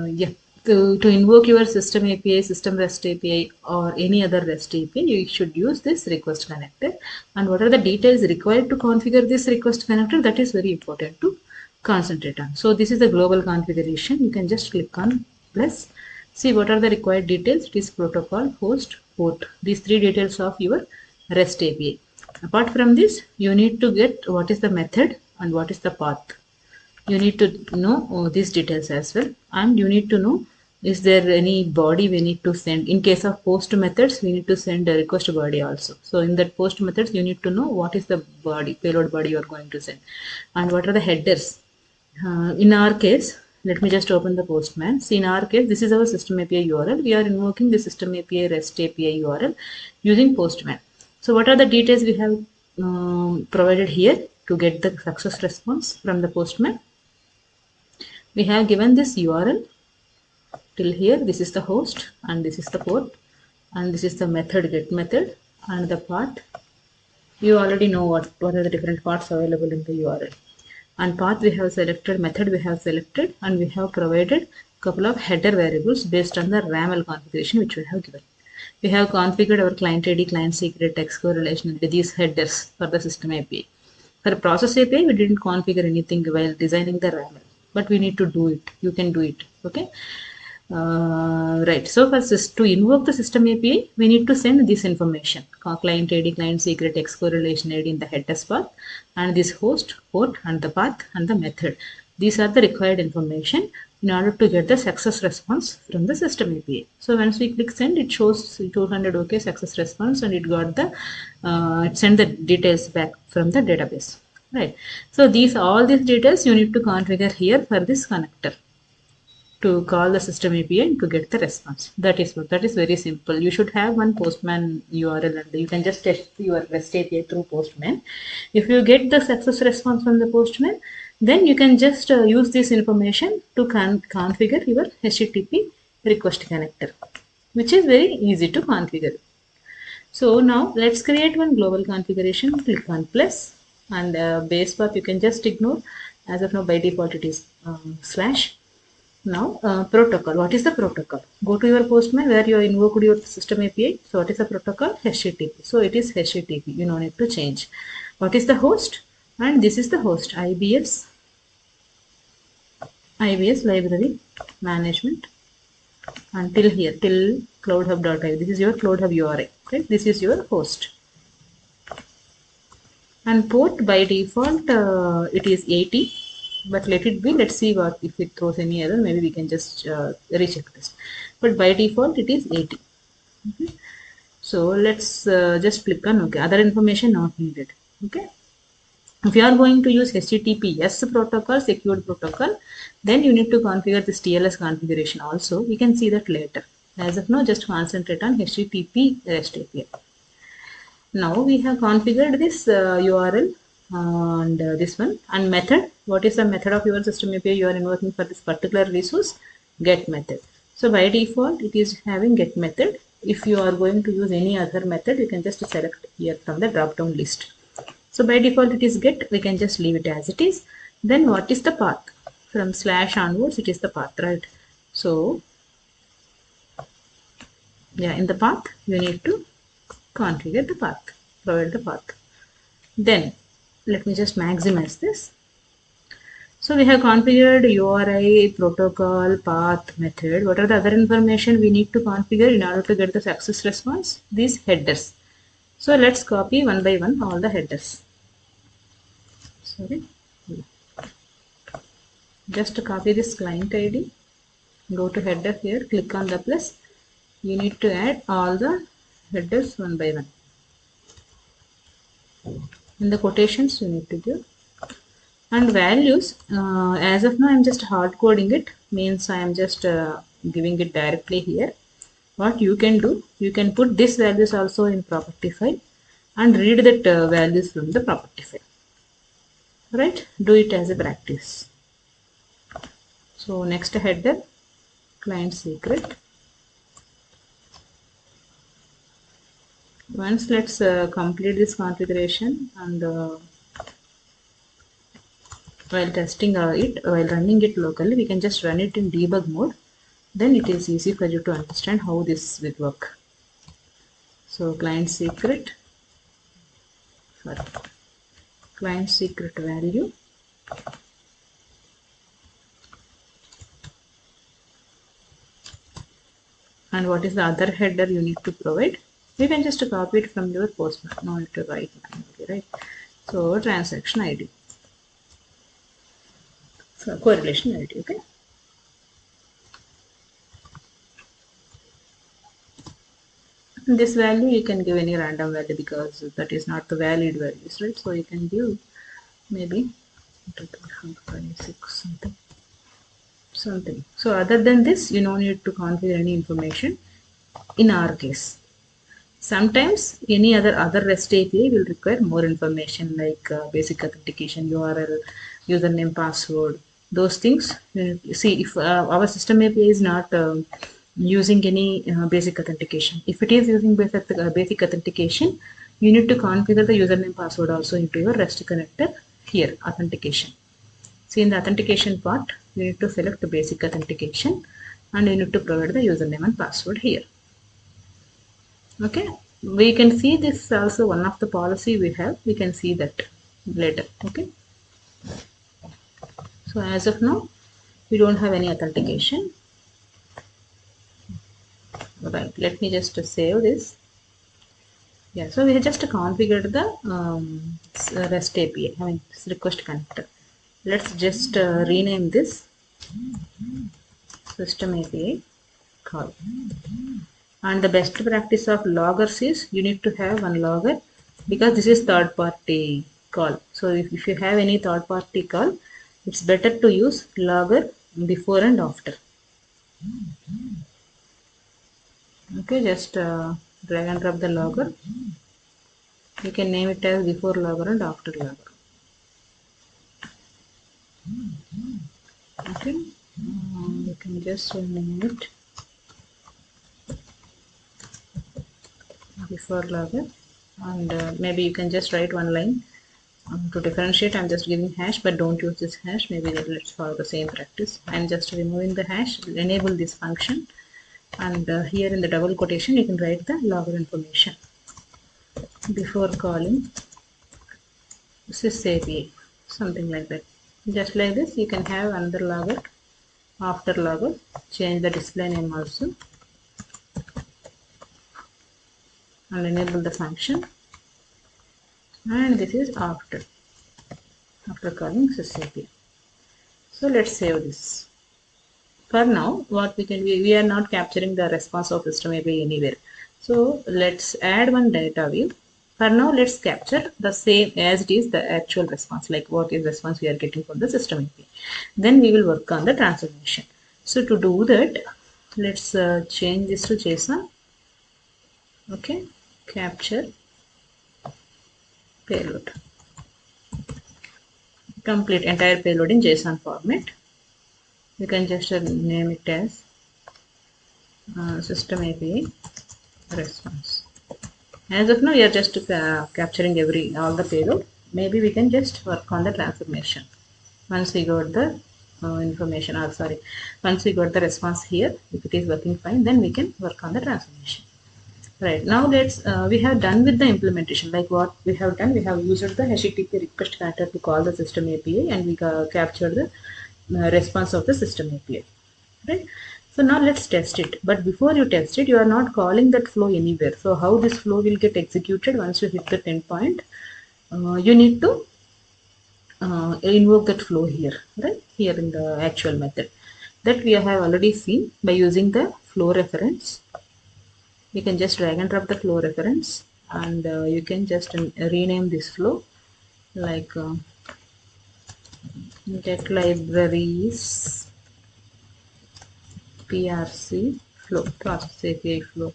yeah, to invoke your system API, system REST API, or any other REST API, you should use this request connector. And what are the details required to configure this request connector? That is very important to concentrate on. So this is the global configuration. You can just click on plus. See what are the required details. It is protocol, host, port. These three details of your REST API. Apart from this, you need to get what is the method and what is the path. You need to know these details as well, and you need to know is there any body we need to send. In case of post methods, we need to send a request body also. So in that post methods, you need to know what is the body, payload body you are going to send, and what are the headers. In our case, let me just open the Postman. See, in our case, this is our system API URL. We are invoking the system API REST API URL using Postman. So what are the details we have provided here to get the success response from the Postman? We have given this URL till here. This is the host and this is the port, and this is the method get method, and the path. You already know what are the different paths available in the URL. And path we have selected, method we have selected, and we have provided couple of header variables based on the RAML configuration which we have given. We have configured our client ID, client secret, text correlation, these headers for the system API. For process API, we didn't configure anything while designing the RAML, but we need to do it. You can do it. Okay. Right. So for to invoke the system API, we need to send this information: client ID, client secret, text correlation ID in the headers path, and this host, port, and the path and the method. These are the required information in order to get the success response from the system API. So once we click send, it shows 200 OK success response, and it got the it sent the details back from the database. Right. So all these details you need to configure here for this connector to call the system API and to get the response. That is very simple. You should have one Postman URL, and you can just test your REST API through Postman. If you get the success response from the Postman, then you can just use this information to configure your HTTP request connector, which is very easy to configure. So now let's create one global configuration. Click on plus, and base path you can just ignore. As of now, by default it is slash. Now, protocol. What is the protocol? Go to your Postman where you invoked your system API. So, what is the protocol? HTTP. So, it is HTTP. You don't need to change. What is the host? And this is the host. IBS library management. Until here, till cloudhub.io. This is your cloudhub URI. Okay? This is your host. And port by default, it is 80. But let it be. Let's see what if it throws any error. Maybe we can just recheck this. But by default, it is 80. Okay. So let's just click on OK. Other information not needed. Okay. If you are going to use HTTPS protocol, secured protocol, then you need to configure this TLS configuration also. We can see that later. As of now, just concentrate on HTTP REST API. Now we have configured this URL and this one, and method. What is the method of your system API you are invoking for this particular resource? get method. So by default it is having get method. If you are going to use any other method, you can just select here from the drop down list. So by default it is get, we can just leave it as it is. Then what is the path? From slash onwards it is the path, right? So yeah, in the path you need to configure the path, provide the path. Then let me just maximize this. So we have configured URI, protocol, path, method. What are the other information we need to configure in order to get the success response? These headers. So let's copy one by one all the headers. Sorry. Just copy this client ID. Go to header here, click on the plus. You need to add all the headers one by one. In the quotations you need to give. And values, as of now I'm just hard coding it, means I am just giving it directly here. What you can do, you can put these values also in property file and read that values from the property file. Right, do it as a practice. So next header, client secret. Once let's complete this configuration, and while testing while running it locally, we can just run it in debug mode. Then it is easy for you to understand how this will work. So client secret, sorry, client secret value, and what is the other header you need to provide? You can just copy it from your postman, no need to write manually, right? So transaction ID, so correlation ID, okay? This value you can give any random value because that is not the valid values, right? So you can give maybe 26 something. So other than this, you don't need to configure any information in our case. Sometimes any other REST API will require more information like basic authentication, URL, username, password, those things. See, if our system API is not using any basic authentication. If it is using basic authentication, you need to configure the username password also into your REST connector here, authentication. See, in the authentication part, you need to select the basic authentication and you need to provide the username and password here. Okay, we can see this also one of the policy we have. We can see that later. Okay, so as of now, we don't have any authentication. Right, let me just save this. Yeah, so we have just configured the REST API, I mean request connector. Let's just rename this system API call. And the best practice of loggers is you need to have one logger because this is third party call. So if you have any third party call, it's better to use logger before and after. Okay, just drag and drop the logger. You can name it as before logger and after logger. Okay, you can just name it before logger, and maybe you can just write one line. To differentiate, I'm just giving hash, but don't use this hash. Maybe let's follow the same practice. I'm just removing the hash, enable this function, and here in the double quotation, you can write the logger information before calling sys API, something like that. Just like this, you can have another logger, after logger, change the display name also, and enable the function. And this is after calling sys API. So let's save this. For now, what we are not capturing the response of system API anywhere. So let's add one data view. For now, let's capture the same as it is the actual response, like what is response we are getting from the system API. Then we will work on the transformation. So to do that, let's change this to JSON. Okay, capture payload. Complete entire payload in JSON format. You can just name it as system API response. As of now, we are just capturing all the payload. Maybe we can just work on the transformation. Once we got the information, or sorry, once we got the response here, if it is working fine, then we can work on the transformation. Right, now we have done with the implementation. Like what we have done, we have used the HTTP request connector to call the system API, and we captured the response of the system API. Right. So now let's test it. But before you test it, you are not calling that flow anywhere. So how this flow will get executed once you hit the 10 point? You need to invoke that flow here, right? Here in the actual method that we have already seen by using the flow reference. You can just drag and drop the flow reference, and you can just rename this flow like get libraries PRC flow, process API flow,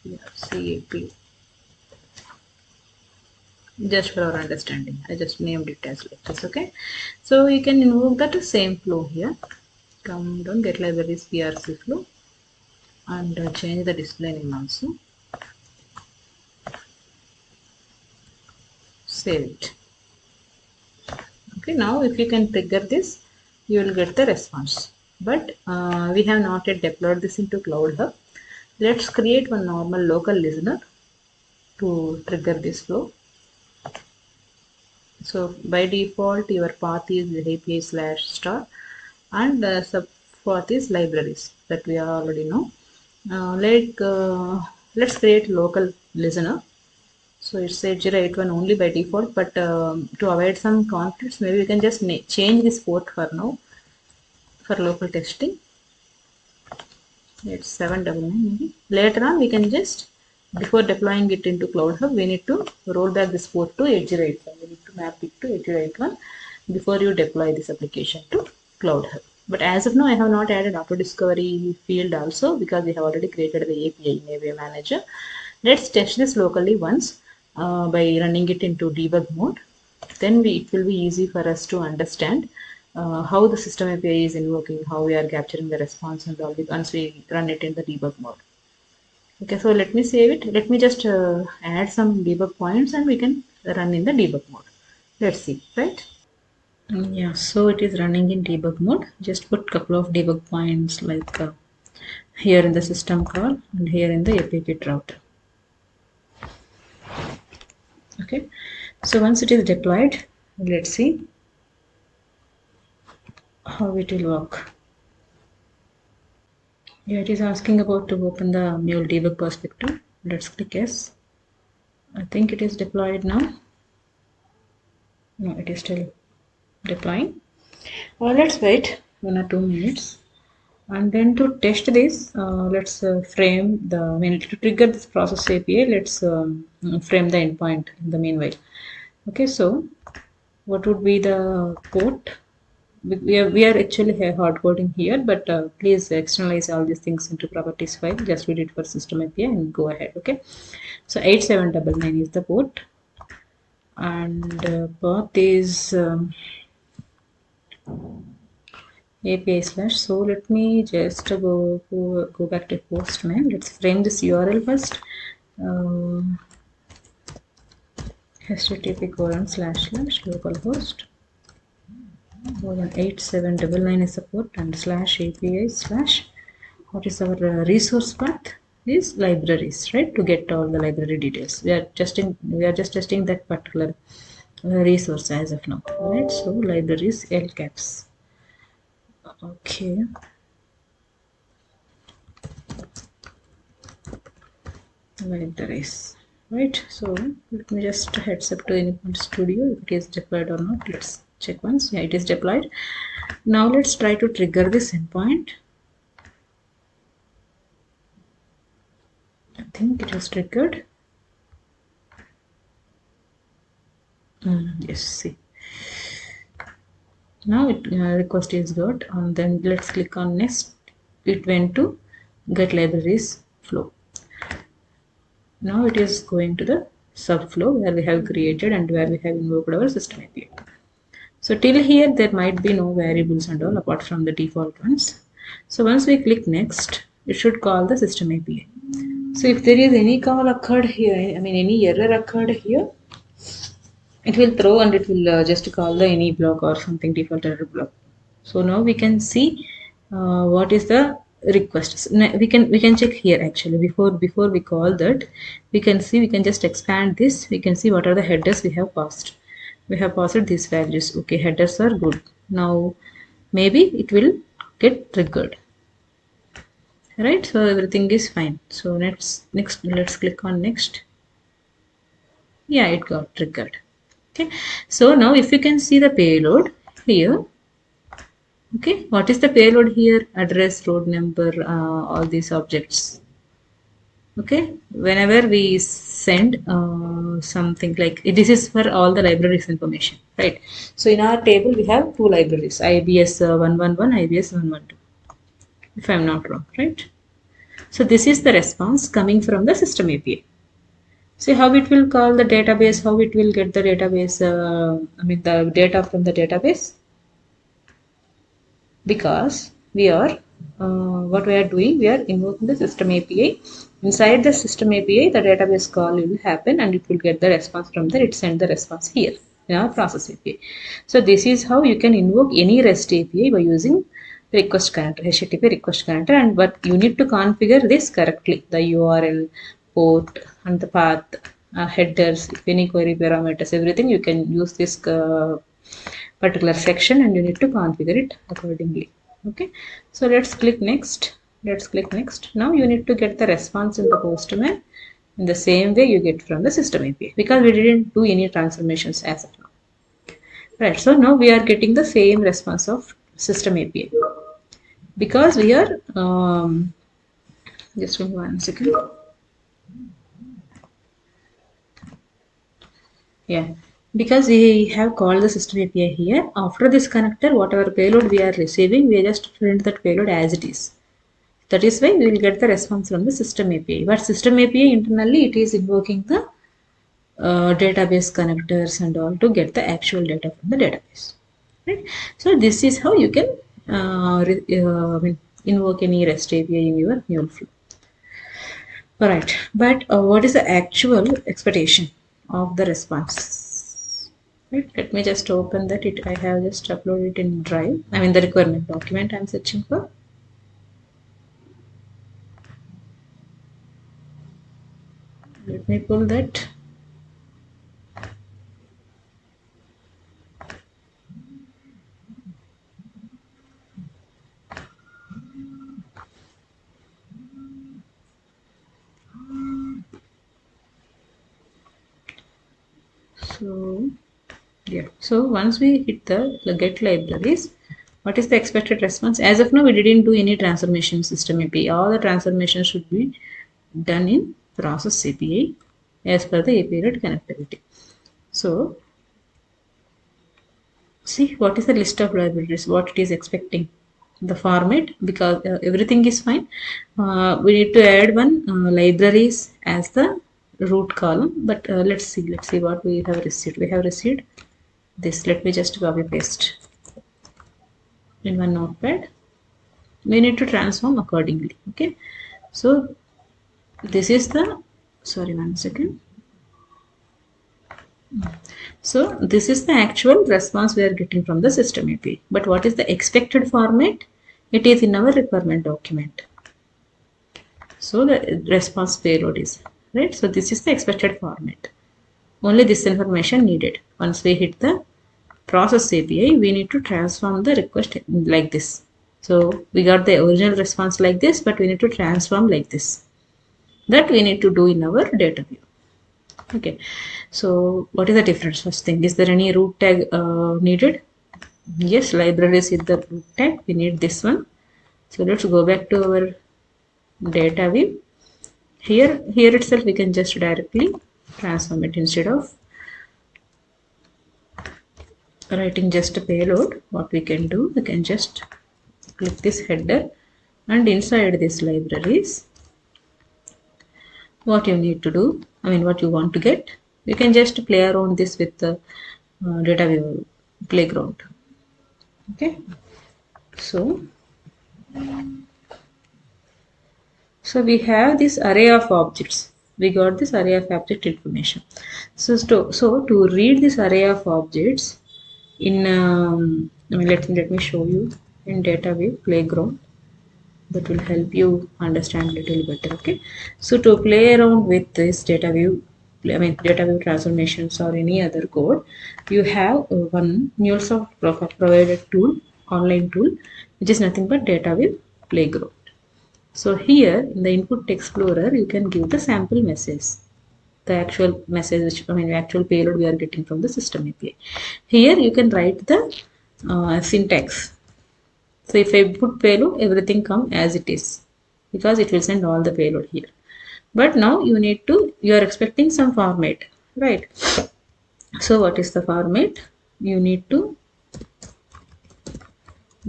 PRC API. Just for our understanding, I just named it as like this. Okay, so you can invoke that same flow here. Come down, get libraries PRC flow, and change the display name also. Save it. Okay, now if you can trigger this, you will get the response. But we have not yet deployed this into Cloud Hub. Let's create one normal local listener to trigger this flow. So by default, your path is API/star, and sub path is libraries that we already know. Let's create local listener. So it's 8081 only by default, but to avoid some conflicts, maybe we can just change this port for now for local testing. It's 799 maybe. Later on, we can just, before deploying it into Cloud Hub, we need to roll back this port to 8081. We need to map it to 8081 before you deploy this application to Cloud Hub. But as of now, I have not added auto discovery field also because we have already created the API in API manager. Let's test this locally once by running it into debug mode. Then it will be easy for us to understand how the system API is invoking, how we are capturing the response and all once we run it in the debug mode. Okay, so let me save it. Let me just add some debug points and we can run in the debug mode. Let's see, right? Yeah, so it is running in debug mode. Just put couple of debug points like here in the system call and here in the API kit route. Okay, so once it is deployed, let's see how it will work. Yeah, it is asking about to open the Mule debug perspective. Let's click yes. I think it is deployed now. No, it is still deploying. Let's wait 1 or 2 minutes. And then to test this, let's frame we need to trigger this process API. Let's frame the endpoint in the meanwhile. Okay, so what would be the port? We are actually hard coding here, but please externalize all these things into properties file. Just read it for system API and go ahead. Okay, so 8799 is the port, and path is API/. So let me just go back to Postman. Let's frame this URL first. http://localhost 8799 is support and /API/ what is our resource path is libraries, right? To get all the library details, we are just testing that particular resource as of now, right? So libraries L caps. Okay, libraries, right? So let me just heads up to Anypoint Studio if it is deployed or not. Let's check once. Yeah, it is deployed. Now let's try to trigger this endpoint. I think it has triggered. Yes, see. Now it request is got, and then let's click on next. It went to get libraries flow. Now it is going to the subflow where we have created and where we have invoked our system API. So till here there might be no variables and all apart from the default ones. So once we click next, it should call the system API. So if there is any call occurred here, I mean any error occurred here, it will throw and it will just call the any block or something default error block. So now we can see what is the request. So we can check here actually before we call that. We can see, we can just expand this. We can see what are the headers we have passed. We have passed these values. Okay, headers are good. Now maybe it will get triggered. Right, so everything is fine. So next let's click on next. Yeah, it got triggered. Okay, so now if you can see the payload here. Okay, what is the payload here? Address, road number, all these objects. Okay, whenever we send something like this is for all the libraries information, right? So in our table we have two libraries, IBS 111, IBS 112, if I'm not wrong, right? So this is the response coming from the system API. See how it will call the database, how it will get the database, the data from the database. Because we are what we are doing, we are invoking the system API. Inside the system API, the database call will happen and it will get the response from there. It send the response here in our process API. So this is how you can invoke any REST API by using request connector, HTTP request connector, and but you need to configure this correctly, the URL, port, and the path, headers, if any query parameters, everything you can use this particular section and you need to configure it accordingly. Okay, so let's click next. Now you need to get the response in the postman in the same way you get from the system API, because we didn't do any transformations as of now. Right, so now we are getting the same response of system API because we are just 1 second. Yeah, because we have called the system API here. After this connector, whatever payload we are receiving, we just print that payload as it is. That is why we will get the response from the system API. But system API internally, it is invoking the database connectors and all to get the actual data from the database. Right? So this is how you can invoke any REST API in your MuleSoft. Alright, but what is the actual expectation of the response? Right, let me just open that. I have just uploaded it in Drive. I mean the requirement document I'm searching for. Let me pull that. So yeah, so once we hit the get libraries, what is the expected response? As of now, we didn't do any transformation system API. All the transformations should be done in process API as per the API RED connectivity. So see what is the list of libraries, what it is expecting, the format, because everything is fine. We need to add one libraries as the root column, but let's see what we have received. We have received this. Let me just copy paste in one notepad. We need to transform accordingly. Okay, so this is the, sorry, 1 second. So this is the actual response we are getting from the system API. But what is the expected format? It is in our requirement document. So the response payload is right. So this is the expected format. Only this information needed. Once we hit the process API, we need to transform the request like this. So we got the original response like this, but we need to transform like this. That we need to do in our data view. Okay, so what is the difference? First thing, is there any root tag needed? Yes, libraries with the root tag, we need this one. So let's go back to our data view. Here itself we can just directly transform it. Instead of writing just a payload, what we can do, we can just click this header, and inside these libraries, what you need to do, what you want to get, you can just play around this with the data view playground. Okay, so we have this array of objects. We got this array of object information. So to read this array of objects in let me show you in data view playground. That will help you understand little better. Okay, so to play around with this data view, data view transformations or any other code, you have one MuleSoft provided tool, online tool, which is nothing but data view playground. So here in the input explorer, you can give the sample message, the actual message, which actual payload we are getting from the system API. Here you can write the syntax. So if I put payload, everything come as it is because it will send all the payload here. But now you are expecting some format, right? So what is the format? You need to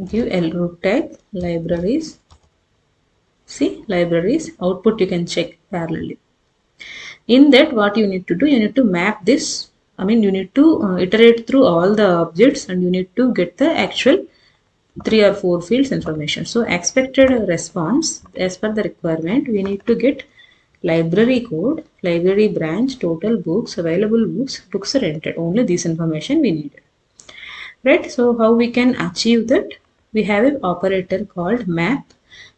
give lroot tag libraries. See libraries output you can check parallelly. In that what you need to do, you need to map this. You need to iterate through all the objects and you need to get the actual 3 or 4 fields information. So expected response as per the requirement, we need to get library code, library branch, total books, available books, books are entered. Only this information we needed. Right? So how we can achieve that? We have an operator called map.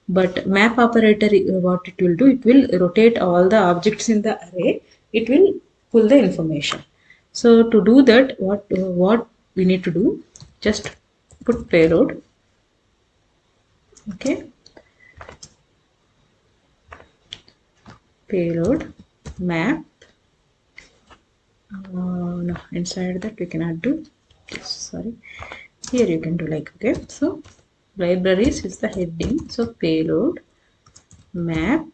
But map operator, what it will do, it will rotate all the objects in the array. It will pull the information. So to do that, what we need to do? Just put payload. Okay, payload map. No, inside that we cannot do this. Sorry, here you can do like, okay. So libraries is the heading. So payload map.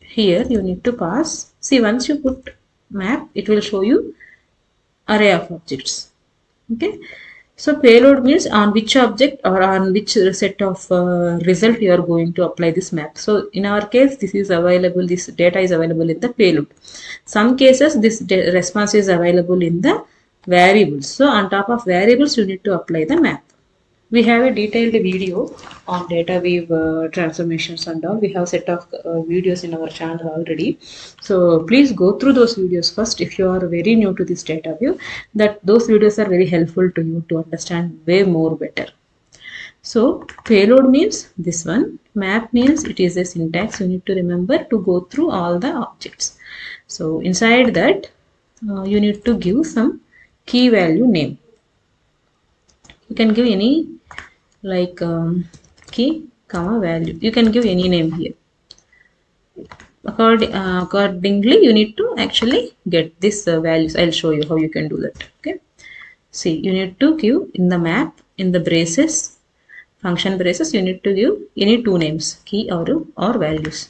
Here you need to pass. See, once you put map, it will show you array of objects. Okay. So payload means on which object or on which set of result you are going to apply this map. So in our case, this is available, this data is available in the payload. Some cases, this response is available in the variables. So on top of variables, you need to apply the map. We have a detailed video on data wave transformations and all. We have set of videos in our channel already. So please go through those videos first if you are very new to this data view. That those videos are very helpful to you to understand way more better. So payload means this one. Map means it is a syntax. You need to remember to go through all the objects. So inside that you need to give some key value name. You can give any like key comma value. You can give any name here. Accordingly you need to actually get this values. I'll show you how you can do that. Okay, see, you need to give in the map, in the braces, function braces, you need to give any two names, key or values.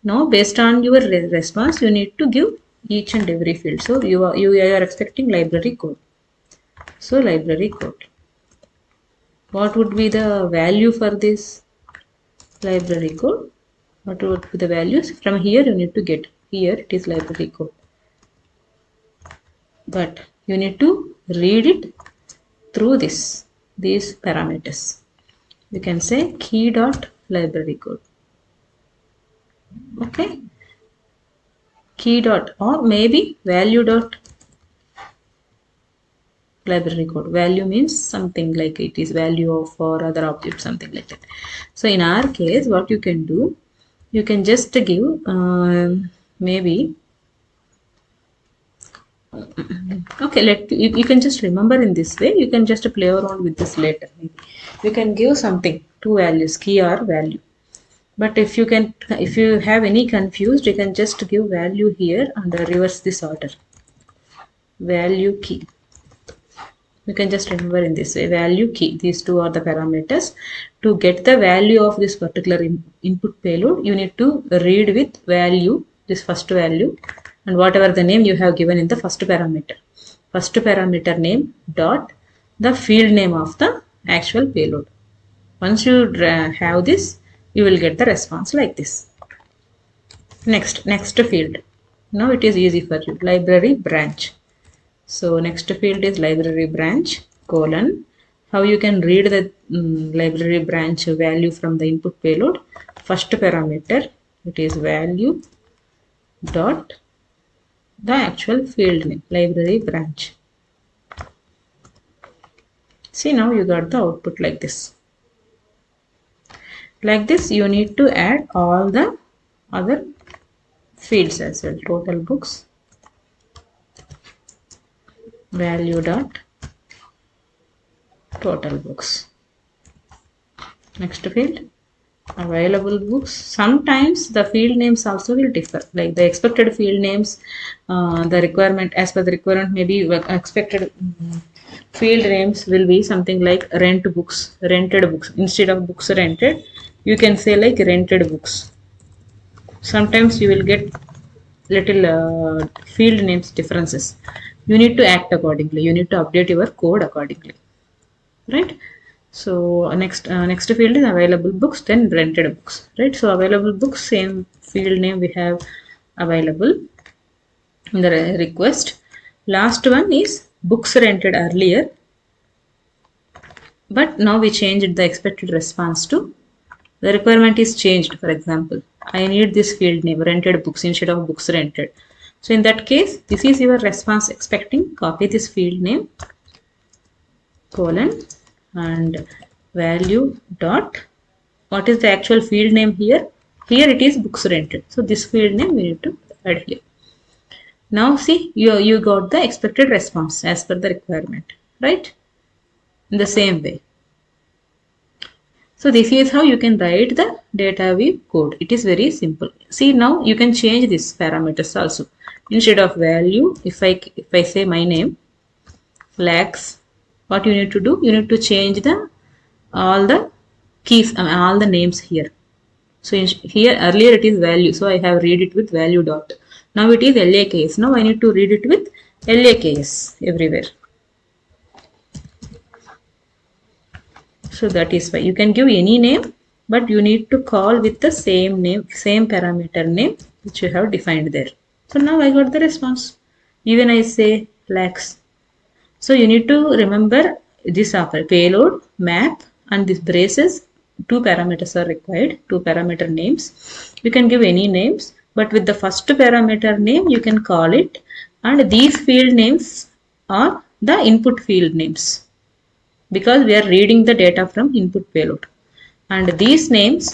Now based on your response you need to give each and every field. So you are expecting library code. So library code, what would be the value for this library code? What would be the values? From here you need to get, here it is library code, but you need to read it through these parameters. You can say key dot library code. Okay, key dot or maybe value dot library code. Value means something like it is value of or other object, something like that. So in our case what you can do, you can just give maybe okay, you can just remember in this way. You can just play around with this later. You can give something, two values, key or value. But if you have any confused, you can just give value here and reverse this order. Value key. You can just remember in this way, value key. These two are the parameters. To get the value of this particular input payload, you need to read with value, this first value, and whatever the name you have given in the first parameter. First parameter name dot the field name of the actual payload. Once you have this, you will get the response like this. Next field. Now it is easy for you. Library branch. So next field is library branch. colon. How you can read the library branch value from the input payload? First parameter, it is value dot the actual field name, library branch. See, now you got the output like this. Like this, you need to add all the other fields as well. Total books, value dot total books. Next field, available books. Sometimes the field names also will differ, like the expected field names, the requirement, as per the requirement, maybe expected field names will be something like rent books, rented books. Instead of books rented, you can say like rented books. Sometimes you will get little field names differences. You need to act accordingly. You need to update your code accordingly, right? So next field is available books, then rented books, right? So available books, same field name we have available in the request. Last one is books rented earlier, but now we changed the expected response to the requirement is changed. For example, I need this field name rented books instead of books rented. So in that case, this is your response expecting. Copy this field name colon and value dot what is the actual field name here? Here it is books rented. So this field name we need to add here. Now see, you got the expected response as per the requirement, right? In the same way. So this is how you can write the data weave code. It is very simple. See, now you can change these parameters also. Instead of value, if I say my name, flags, what you need to do? You need to change the all the keys, all the names here. So here earlier it is value, so I have read it with value dot. Now it is LAKS. Now I need to read it with LAKS everywhere. So that is why you can give any name, but you need to call with the same name, same parameter name which you have defined there. So now I got the response. Even I say lakhs. So you need to remember this after payload, map, and this braces. Two parameters are required, two parameter names. You can give any names, but with the first parameter name you can call it, and these field names are the input field names because we are reading the data from input payload. And these names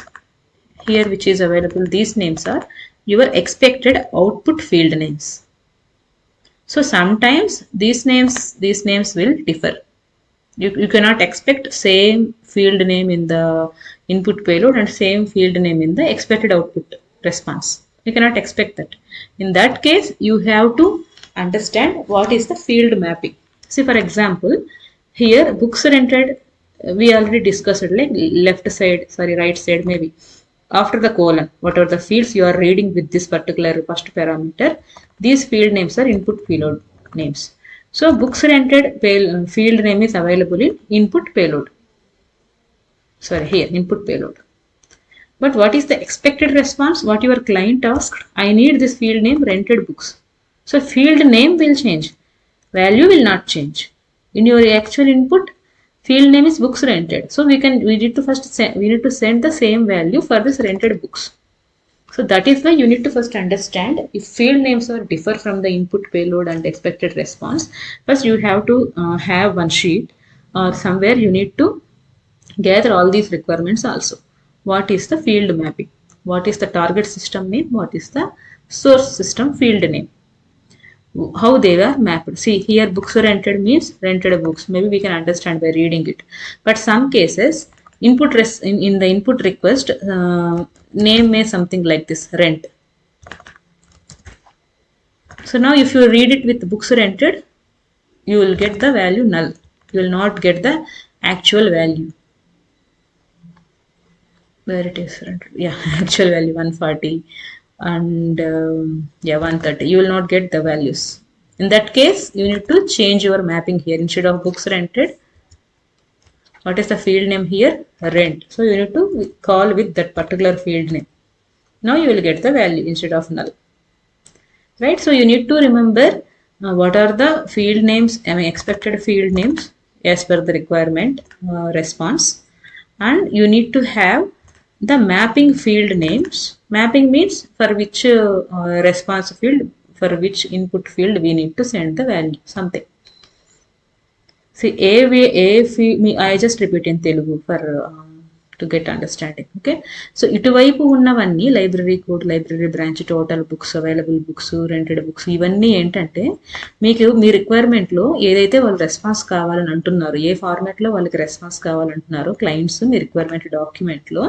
here which is available, these names are your expected output field names. So sometimes these names will differ. You cannot expect same field name in the input payload and same field name in the expected output response. You cannot expect that. In that case, you have to understand what is the field mapping. See, for example, here books rented, we already discussed it, like right side maybe. After the colon, whatever the fields you are reading with this particular first parameter, these field names are input payload names. So books rented field name is available in input payload. Sorry, here input payload. But what is the expected response? What your client asked? I need this field name rented books. So field name will change. Value will not change. In your actual input, field name is books rented. So we need to send the same value for this rented books. So that is why you need to first understand if field names are differ from the input payload and expected response. First you have to have one sheet or somewhere you need to gather all these requirements also. What is the field mapping? What is the target system name? What is the source system field name? How they were mapped. See here books rented means rented books. Maybe we can understand by reading it. But some cases in the input request name may something like this rent. So now if you read it with books rented, you will get the value null. You will not get the actual value. Where it is rented. Yeah, actual value 140 and yeah 130. You will not get the values. In that case, you need to change your mapping here. Instead of books rented, what is the field name here? Rent. So you need to call with that particular field name. Now you will get the value instead of null. Right? So you need to remember what are the field names, expected field names as per the requirement response, and you need to have the mapping field names. Mapping means for which response field, for which input field we need to send the value, something. See, I just repeat in Telugu for to get understanding. Okay. So, ఇటువైపు ఉన్నవన్నీ library code, library branch, total books, available books, rented books, ఇవన్నీ ఏంటంటే మీకు మీ రిక్వైర్మెంట్లో ఏదైతే వాళ్ళు response కావాలని అంటున్నారు, ఏ ఫార్మాట్లో వాళ్ళకి రెస్పాన్స్ కావాలంటున్నారో క్లయింట్స్ మీ రిక్వైర్మెంట్ డాక్యుమెంట్లో,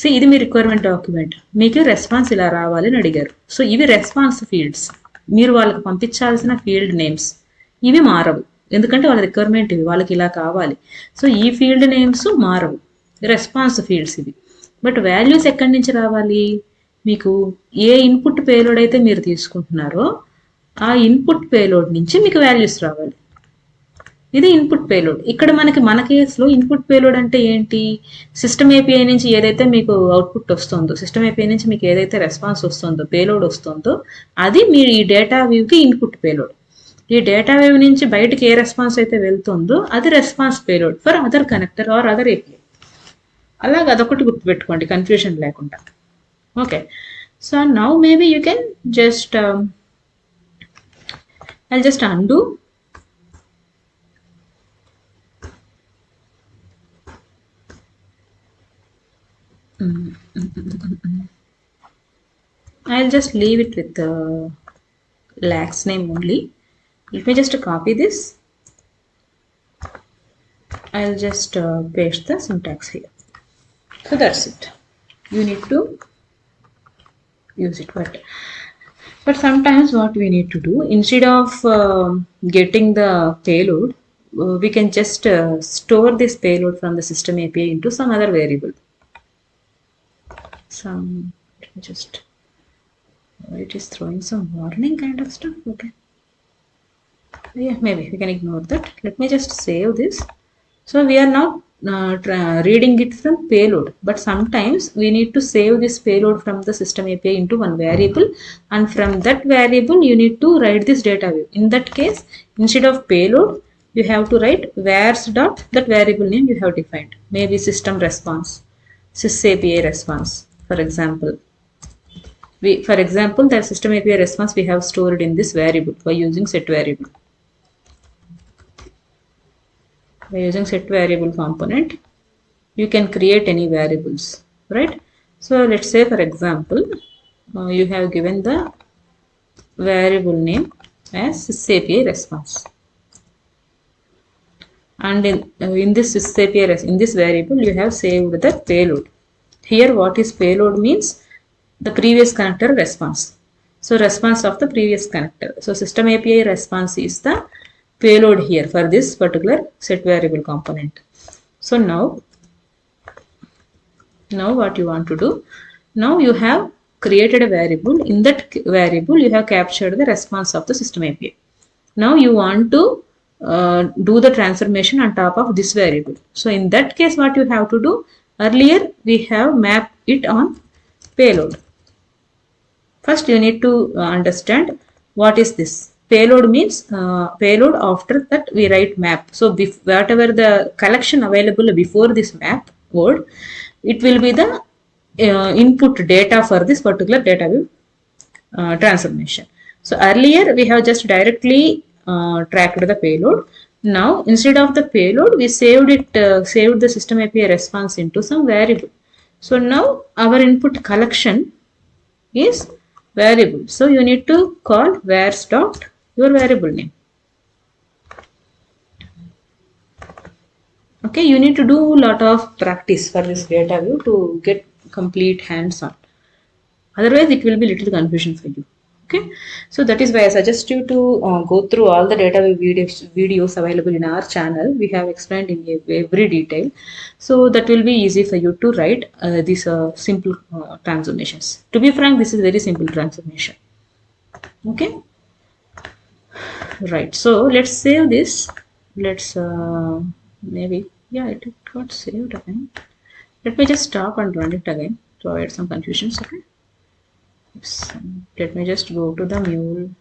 సో ఇది మీ రిక్వైర్మెంట్ డాక్యుమెంట్, మీకు రెస్పాన్స్ ఇలా రావాలని అడిగారు. సో ఇవి రెస్పాన్స్ ఫీల్డ్స్, మీరు వాళ్ళకి పంపించాల్సిన ఫీల్డ్ నేమ్స్, ఇవి మారవు ఎందుకంటే వాళ్ళ రిక్వైర్మెంట్ ఇవి, వాళ్ళకి ఇలా కావాలి. సో ఈ ఫీల్డ్ నేమ్స్ మారవు, రెస్పాన్స్ ఫీల్డ్స్ ఇవి. బట్ వాల్యూస్ ఎక్కడి నుంచి రావాలి, మీకు ఏ ఇన్పుట్ పేలోడ్ అయితే మీరు తీసుకుంటున్నారో ఆ ఇన్పుట్ పేలోడ్ నుంచి మీకు వాల్యూస్ రావాలి. ఇది ఇన్పుట్ పేలోడ్. ఇక్కడ మన కేసులో ఇన్పుట్ పేలోడ్ అంటే ఏంటి, సిస్టమ్ ఏపీఐ నుంచి ఏదైతే మీకు అవుట్పుట్ వస్తుందో, సిస్టమ్ ఏపీఐ నుంచి మీకు ఏదైతే రెస్పాన్స్ వస్తుందో, పేలోడ్ వస్తుందో, అది మీ ఈ డేటా వ్యూకి ఇన్పుట్ పేలోడ్. ఈ డేటా వేవ్ నుంచి బయటకి ఏ రెస్పాన్స్ అయితే వెళ్తుందో అది response payload for other connector or other API. అలాగే అదొకటి గుర్తుపెట్టుకోండి కన్ఫ్యూషన్ లేకుండా. Okay. So now maybe you can just I'll just undo. I'll just leave it with the lax name only. Let me just copy this. I'll just paste the syntax here. So that's it. You need to use it. But sometimes what we need to do, instead of getting the payload, we can just store this payload from the system API into some other variable. Let me just, it is throwing some warning kind of stuff. Okay. Yeah, maybe we can ignore that. Let me just save this. So we are now reading it from payload, but sometimes we need to save this payload from the system API into one variable, and from that variable you need to write this data view. In that case, instead of payload, you have to write where's dot that variable name you have defined. Maybe system response, sys API response, for example. For example, the system API response we have stored in this variable by using set variable. By using set variable component, you can create any variables, right? So let's say, for example, you have given the variable name as sysapi response, and in this sysapi in this variable you have saved the payload. Here what is payload means, the previous connector response. So response of the previous connector. So system API response is the payload here for this particular set variable component. So now what you want to do, now you have created a variable. In that variable you have captured the response of the system API. Now you want to do the transformation on top of this variable. So in that case what you have to do, earlier we have mapped it on payload. First you need to understand what is this. Payload means payload, after that we write map. So whatever the collection available before this map word, it will be the input data for this particular data view transformation. So earlier we have just directly tracked the payload. Now instead of the payload we saved it, saved the system API response into some variable. So now our input collection is variable. So you need to call where's dot your variable name. Okay, you need to do a lot of practice for this data view to get complete hands-on. Otherwise it will be little confusion for you. Okay, so that is why I suggest you to go through all the data videos available in our channel. We have explained in every detail, so that will be easy for you to write these simple transformations. To be frank, this is very simple transformation. Okay, right. So let's save this. Let's maybe, yeah, it got saved again. Let me just stop and run it again to avoid some confusions. Okay. Let me just go to the Mule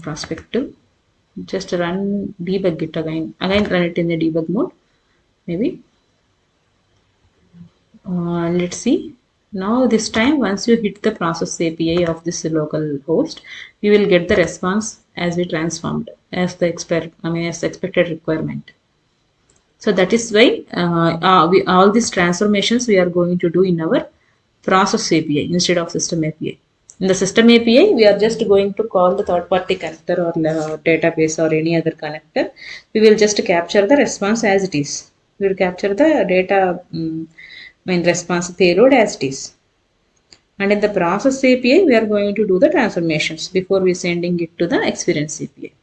perspective. Just run debug it again. Again run it in the debug mode. Maybe. Let's see. Now this time once you hit the process API of this local host, you will get the response as we transformed as the as the expected requirement. So that is why all these transformations we are going to do in our process API instead of system API. In the system API, we are just going to call the third-party connector or database or any other connector. We will just capture the response as it is. We will capture the data response payload as it is. And in the process API, we are going to do the transformations before we sending it to the experience API.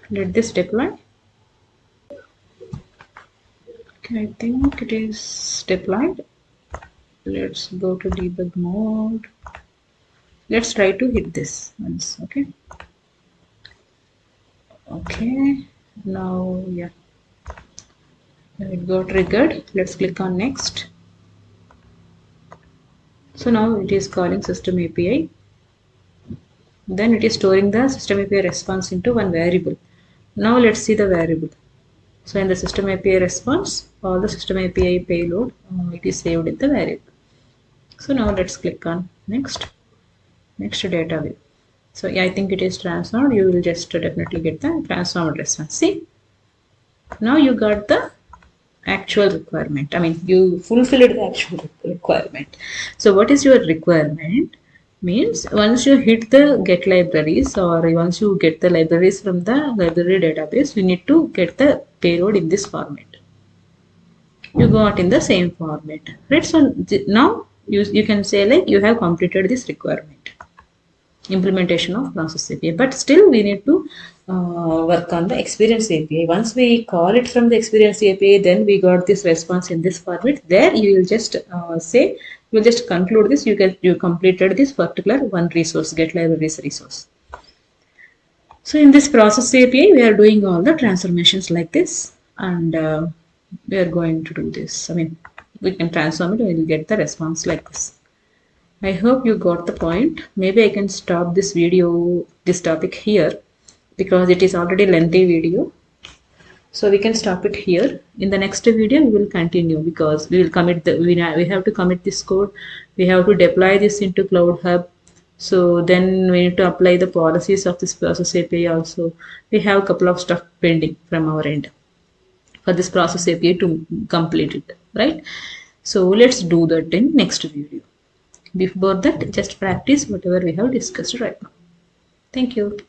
Let this deploy. Okay, I think it is deployed. Let's go to debug mode. Let's try to hit this once. Okay, now yeah, it got triggered. Let's click on next. So now it is calling system API. Then it is storing the system API response into one variable. Now let's see the variable. So in the system API response, all the system API payload, it is saved in the variable. So now let's click on next data view. So yeah, I think it is transformed. You will just definitely get the transformed response. See, now you got the actual requirement. I mean, you fulfilled the actual requirement. So what is your requirement? Means once you hit the get libraries or once you get the libraries from the library database, you need to get the payload in this format. You got in the same format, right? So now you can say like you have completed this requirement implementation of process API, but still we need to work on the experience API. Once we call it from the experience API, then we got this response in this format. There you will just say, you will just conclude this. You completed this particular one resource, get libraries resource. So in this process API, we are doing all the transformations like this, and we are going to do this. I mean, we can transform it and we will get the response like this. I hope you got the point. Maybe I can stop this video, this topic here, because it is already lengthy video. So we can stop it here. In the next video, we will continue because we will commit we have to commit this code. We have to deploy this into Cloud Hub. So then we need to apply the policies of this process API also. We have a couple of stuff pending from our end for this process API to complete it, right? So let's do that in next video. Before that, just practice whatever we have discussed right now. Thank you.